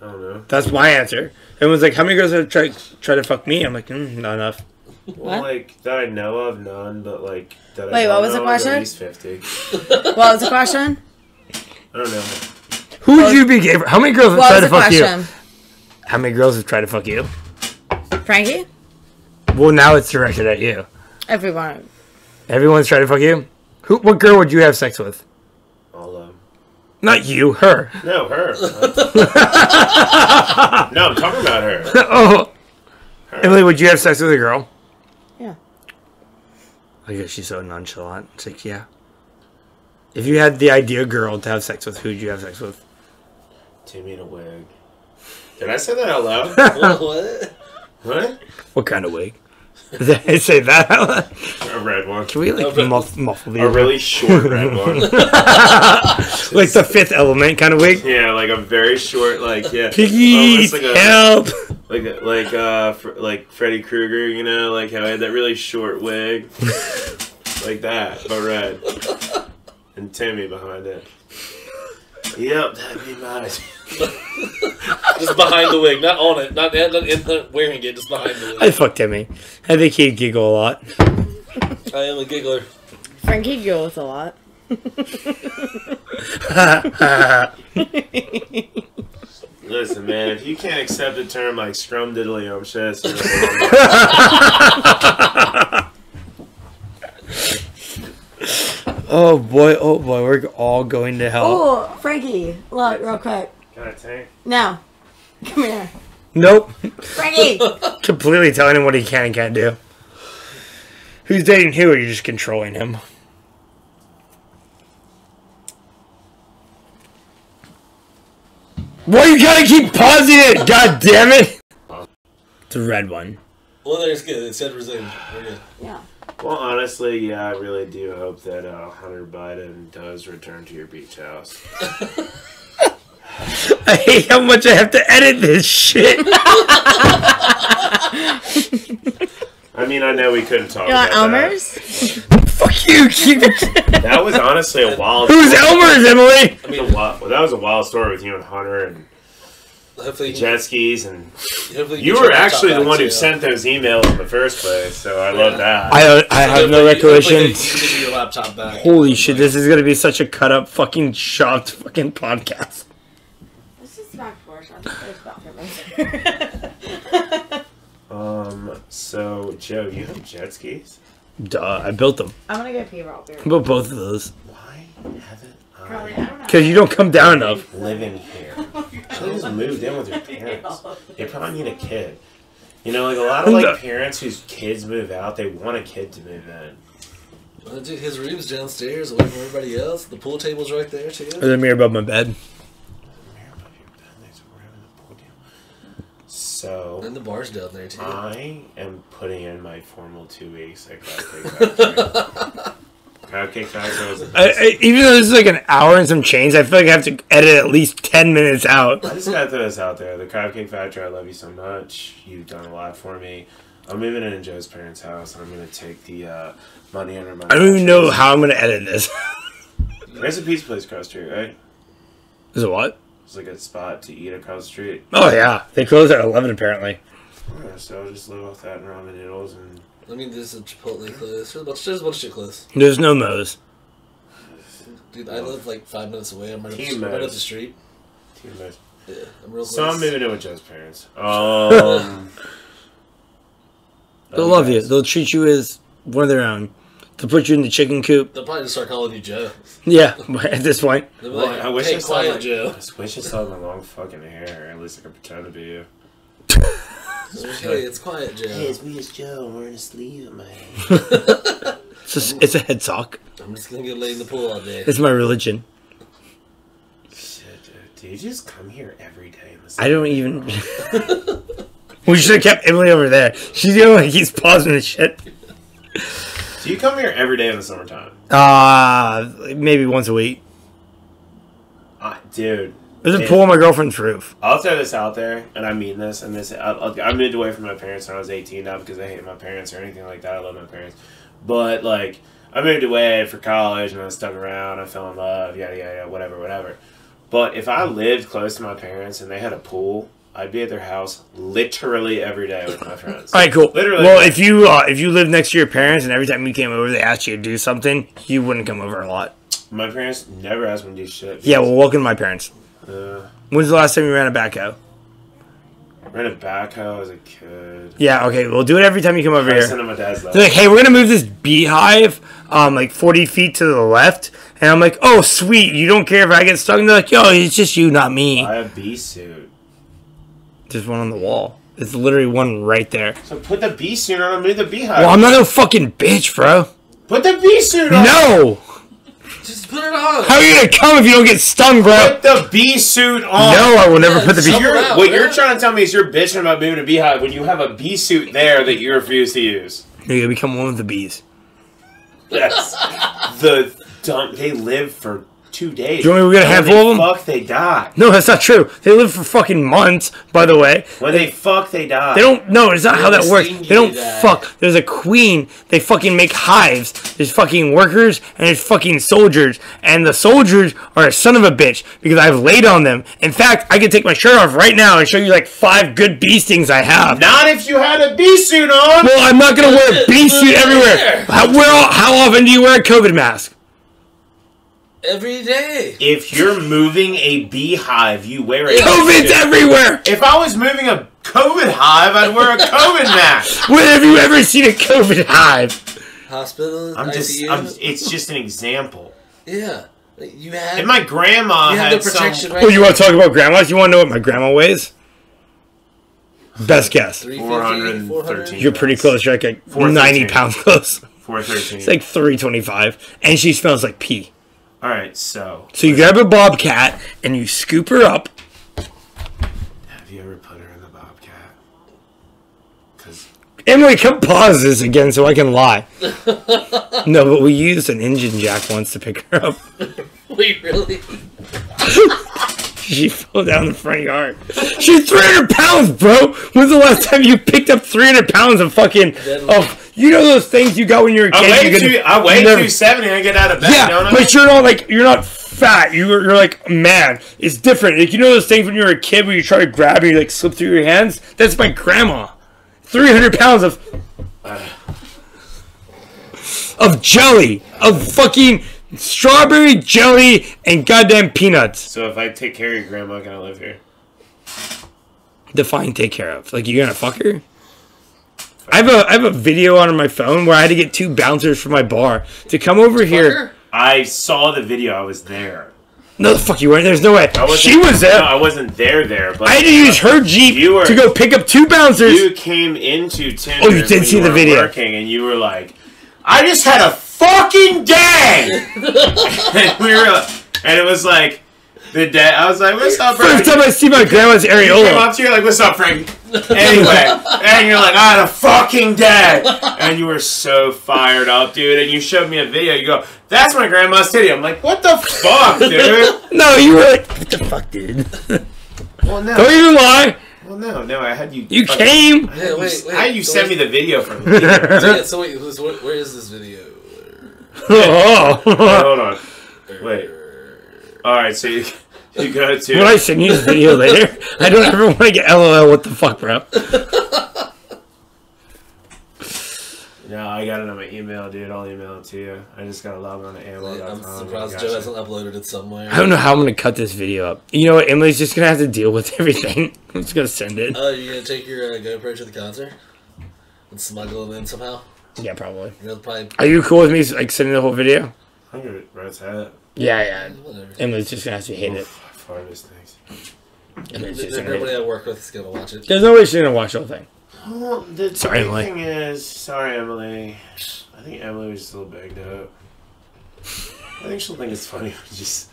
I don't know. That's my answer. Everyone's like, how many girls have tried to fuck me? I'm like, not enough. Well, What? like, that I know of, none, but like, that Wait, I what don't was the know of, question? At least 50. What was the question? I don't know. Who would you be gay for? How many girls have What tried was to the fuck question? you? How many girls have tried to fuck you? Frankie? Well, now it's directed at you. Everyone. Everyone's tried to fuck you? What girl would you have sex with? All of them. Not you, her. No, her. No, I'm talking about her. Oh. Emily, would you have sex with a girl? Yeah. I guess she's so nonchalant. It's like, yeah. If you had the ideal girl to have sex with, who would you have sex with? Timmy in a wig. Did I say that out loud? What? What? What kind of wig? Did I say that out loud? A red one. Can we, like, muffle these? A really short red one. Like the Fifth Element kind of wig? Yeah, like a very short, like, yeah. Piggy, Almost like a, help! like Freddy Krueger, you know, like how he had that really short wig. Like that, but red. And Timmy behind it. Yep, that'd be mine. Just behind the wig, not on it, not wearing it, just behind the wig. I fucked Timmy. I think he'd giggle a lot. I am a giggler. Frankie giggles a lot. Listen, man, if you can't accept a term like scrumdiddly-om-shit, Oh boy, we're all going to hell. Oh, Frankie, look, real quick. Can I take? No. Come here. Nope. Frankie! Completely telling him what he can and can't do. Who's dating who, or you're just controlling him? Why you gotta keep pausing it? God damn it! It's a red one. Well, there's good. It said resumed. We're good. Yeah. Well, honestly, yeah, I really do hope that Hunter Biden does return to your beach house. I hate how much I have to edit this shit. I mean, I know we couldn't talk You want about Elmer's? Fuck you, keep That was honestly a wild. Who's Elmer's, Emily? I mean, well, that was a wild story with you and Hunter and Hopefully, jet skis, and hopefully you get were your actually laptop the one back, who too. sent those emails in the first place. So I love that. I have no Hopefully recollection. you can get your laptop back. Holy shit, this is gonna be such a cut up, fucking chopped fucking podcast. This is back porch. I'm supposed to So Joe, you have jet skis? Duh, I built them. I'm gonna go pee about beer. I built both of those. Why haven't Carly, I I don't know. Because you don't come down enough. living here? You just moved in with your parents. You probably need a kid. You know, like a lot of like parents whose kids move out, they want a kid to move in. Well, dude, his room's downstairs, away from everybody else. The pool table's right there too. There's a mirror above my bed. So And the bar's down there too. I am putting in my formal 2 weeks at Crab Cake Factory. Crab Cake Factory is the best. Even though this is like an hour and some change, I feel like I have to edit at least 10 minutes out. I just gotta throw this out there. The Crab Cake Factory, I love you so much. You've done a lot for me. I'm moving in Joe's parents' house, and I'm gonna take the money under my. I don't even know how I'm going to edit this. There's a pizza place across the street, right? Is it what? It's like a spot to eat across the street. Oh, yeah. They close at 11, apparently. Yeah, so I'll just live off that and ramen noodles and. I mean, there's a Chipotle close. There's a bunch of shit close. There's no Moe's. Dude, I live like 5 minutes away. I'm right up, Team right up Moe's. the street. Yeah, I'm real close. So I'm moving in with Joe's parents. They'll love you. They'll treat you as one of their own. They'll put you in the chicken coop. They'll probably just start calling you Joe. Yeah, at this point. They'll be Well, like, I wish hey, I saw quiet, my, Joe. I wish I saw my long fucking hair. At least I could pretend to be you. Hey, it's quiet, Joe. Hey, it's me, it's Joe. I'm wearing a sleeve in my head. It's a head sock. I'm just gonna get laid in the pool all day. It's my religion. Shit, dude. Do you just come here every day in the I don't even... We should have kept Emily over there. She's the only one who keeps pausing this shit. Do you come here every day in the summertime? Maybe once a week. Dude. There's a pool on my girlfriend's roof. I'll throw this out there, and I mean this, and this. I moved away from my parents when I was 18, not because I hate my parents or anything like that. I love my parents. But, like, I moved away for college, and I stuck around. I fell in love, yada, yada, whatever. But if I lived close to my parents and they had a pool, I'd be at their house literally every day with my friends. All right, cool. Literally. Well, if you lived next to your parents and every time you came over they asked you to do something, you wouldn't come over a lot. My parents never asked me to do shit. Yeah, well, welcome to my parents. When's the last time you ran a backhoe? I ran a backhoe as a kid. Yeah, okay, we'll do it every time you come over I here. sent him my dad's They're like, hey, we're gonna move this beehive, like 40 feet to the left, and I'm like, oh, sweet, you don't care if I get stuck? And they're like, yo, it's just you, not me. I have a bee suit. There's one on the wall. It's literally one right there. So put the bee suit on and move the beehive. Well, I'm not no fucking bitch, bro. Put the bee suit on. No! Just put it on. How are you gonna come if you don't get stung, bro? Put the bee suit on. No, I will never put the bee Help suit her on. out, What man. you're trying to tell me is you're bitching about moving a beehive when you have a bee suit there that you refuse to use. You're gonna become one of the bees. Yes. They live for 2 days. Do you want me to get a handful of them? When they fuck, they die. No, that's not true. They live for fucking months, by the way. When they fuck, they die. They don't, no, it's not how that works. stingy They don't guy. fuck. There's a queen. They fucking make hives. There's fucking workers and there's fucking soldiers. And the soldiers are a son of a bitch because I've laid on them. In fact, I could take my shirt off right now and show you like 5 good bee stings I have. Not if you had a bee suit on. Well, I'm not going to wear a bee suit everywhere. How often do you wear a COVID mask? Every day. If you're moving a beehive, you wear a COVID's everywhere. If I was moving a COVID hive, I'd wear a COVID mask. When have you ever seen a COVID hive? Hospital, ICU. It's just an example. Yeah. You have... And my grandma you have had the protection some... right Oh, you want to talk about grandmas? You want to know what my grandma weighs? Best guess. 350, 413. You're pretty close. You're like 90 413. pounds close. 413. It's like 325. And she smells like pee. Alright, so... So you grab a bobcat and you scoop her up. Have you ever put her in the bobcat? Because... Emily, come pause this again so I can lie. No, but we used an engine jack once to pick her up. Wait, really? She fell down the front yard. She's 300 pounds, bro. When's the last time you picked up 300 pounds of fucking... you know those things you got when you were a kid? I weigh 270 and I get out of bed, Yeah, don't I? but you're not fat. You're like, man, it's different. Like, you know those things when you were a kid where you try to grab and you like slip through your hands? That's my grandma. 300 pounds of jelly. Of fucking strawberry jelly and goddamn peanuts. So if I take care of your grandma, can I live here? Define take care of. Like, you're gonna fuck her? I have a video on my phone where I had to get 2 bouncers from my bar to come over here. I saw the video. I was there. No, the fuck you weren't. There's no way. She was there. No, I wasn't there. But I had to use her Jeep to go pick up 2 bouncers. You came into Tinder. Oh, you did see the video. Working, and you were like, I just had a fucking day! and it was like, the day, I was like, what's up, Frank? First time I see my grandma's areola. You came up to you like, what's up, Frank? Anyway, and you're like, I had a fucking day! And you were so fired up, dude, and you showed me a video, you go, that's my grandma's titty. I'm like, what the fuck, dude? No, you were like, what the fuck, dude? Well, no. Don't even lie. Well, no, I had you. You came. Wait. How you sent me the video from here? So wait, where is this video? Oh. Hold on. Wait. Alright, so you go to... When I send you this video later, I don't ever want to get LOL. What the fuck, bro? No, I got it on my email, dude. I'll email it to you. I just got to log on to AOL.com. I'm surprised Joe hasn't uploaded it somewhere. I don't know how I'm going to cut this video up. You know what? Emily's just going to have to deal with everything. I'm just going to send it. Oh, you're going to take your GoPro to the concert? And smuggle it in somehow? Yeah, probably. Probably... Are you cool with me like sending the whole video? I'm going to write it. Yeah. Whatever. Emily's just going to have to hate it. Farthest things. Everybody I work with is going to watch it. There's no way she's going to watch the whole thing. Well, the Sorry, big Emily. thing is... Sorry, Emily. I think Emily was still bagged up. I think she'll think it's funny. Just...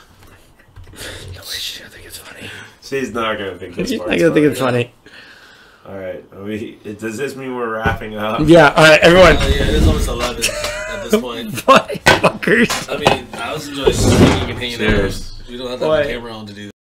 No way she's going to think it's funny. She's not going to think this She's not part's going to think it's funny. Alright, does this mean we're wrapping up? Yeah, alright, everyone. Yeah, it is almost 11 at this point. Bye, fuckers. I mean, I was enjoying speaking and hanging out. Cheers. We don't have to have a camera on to do that.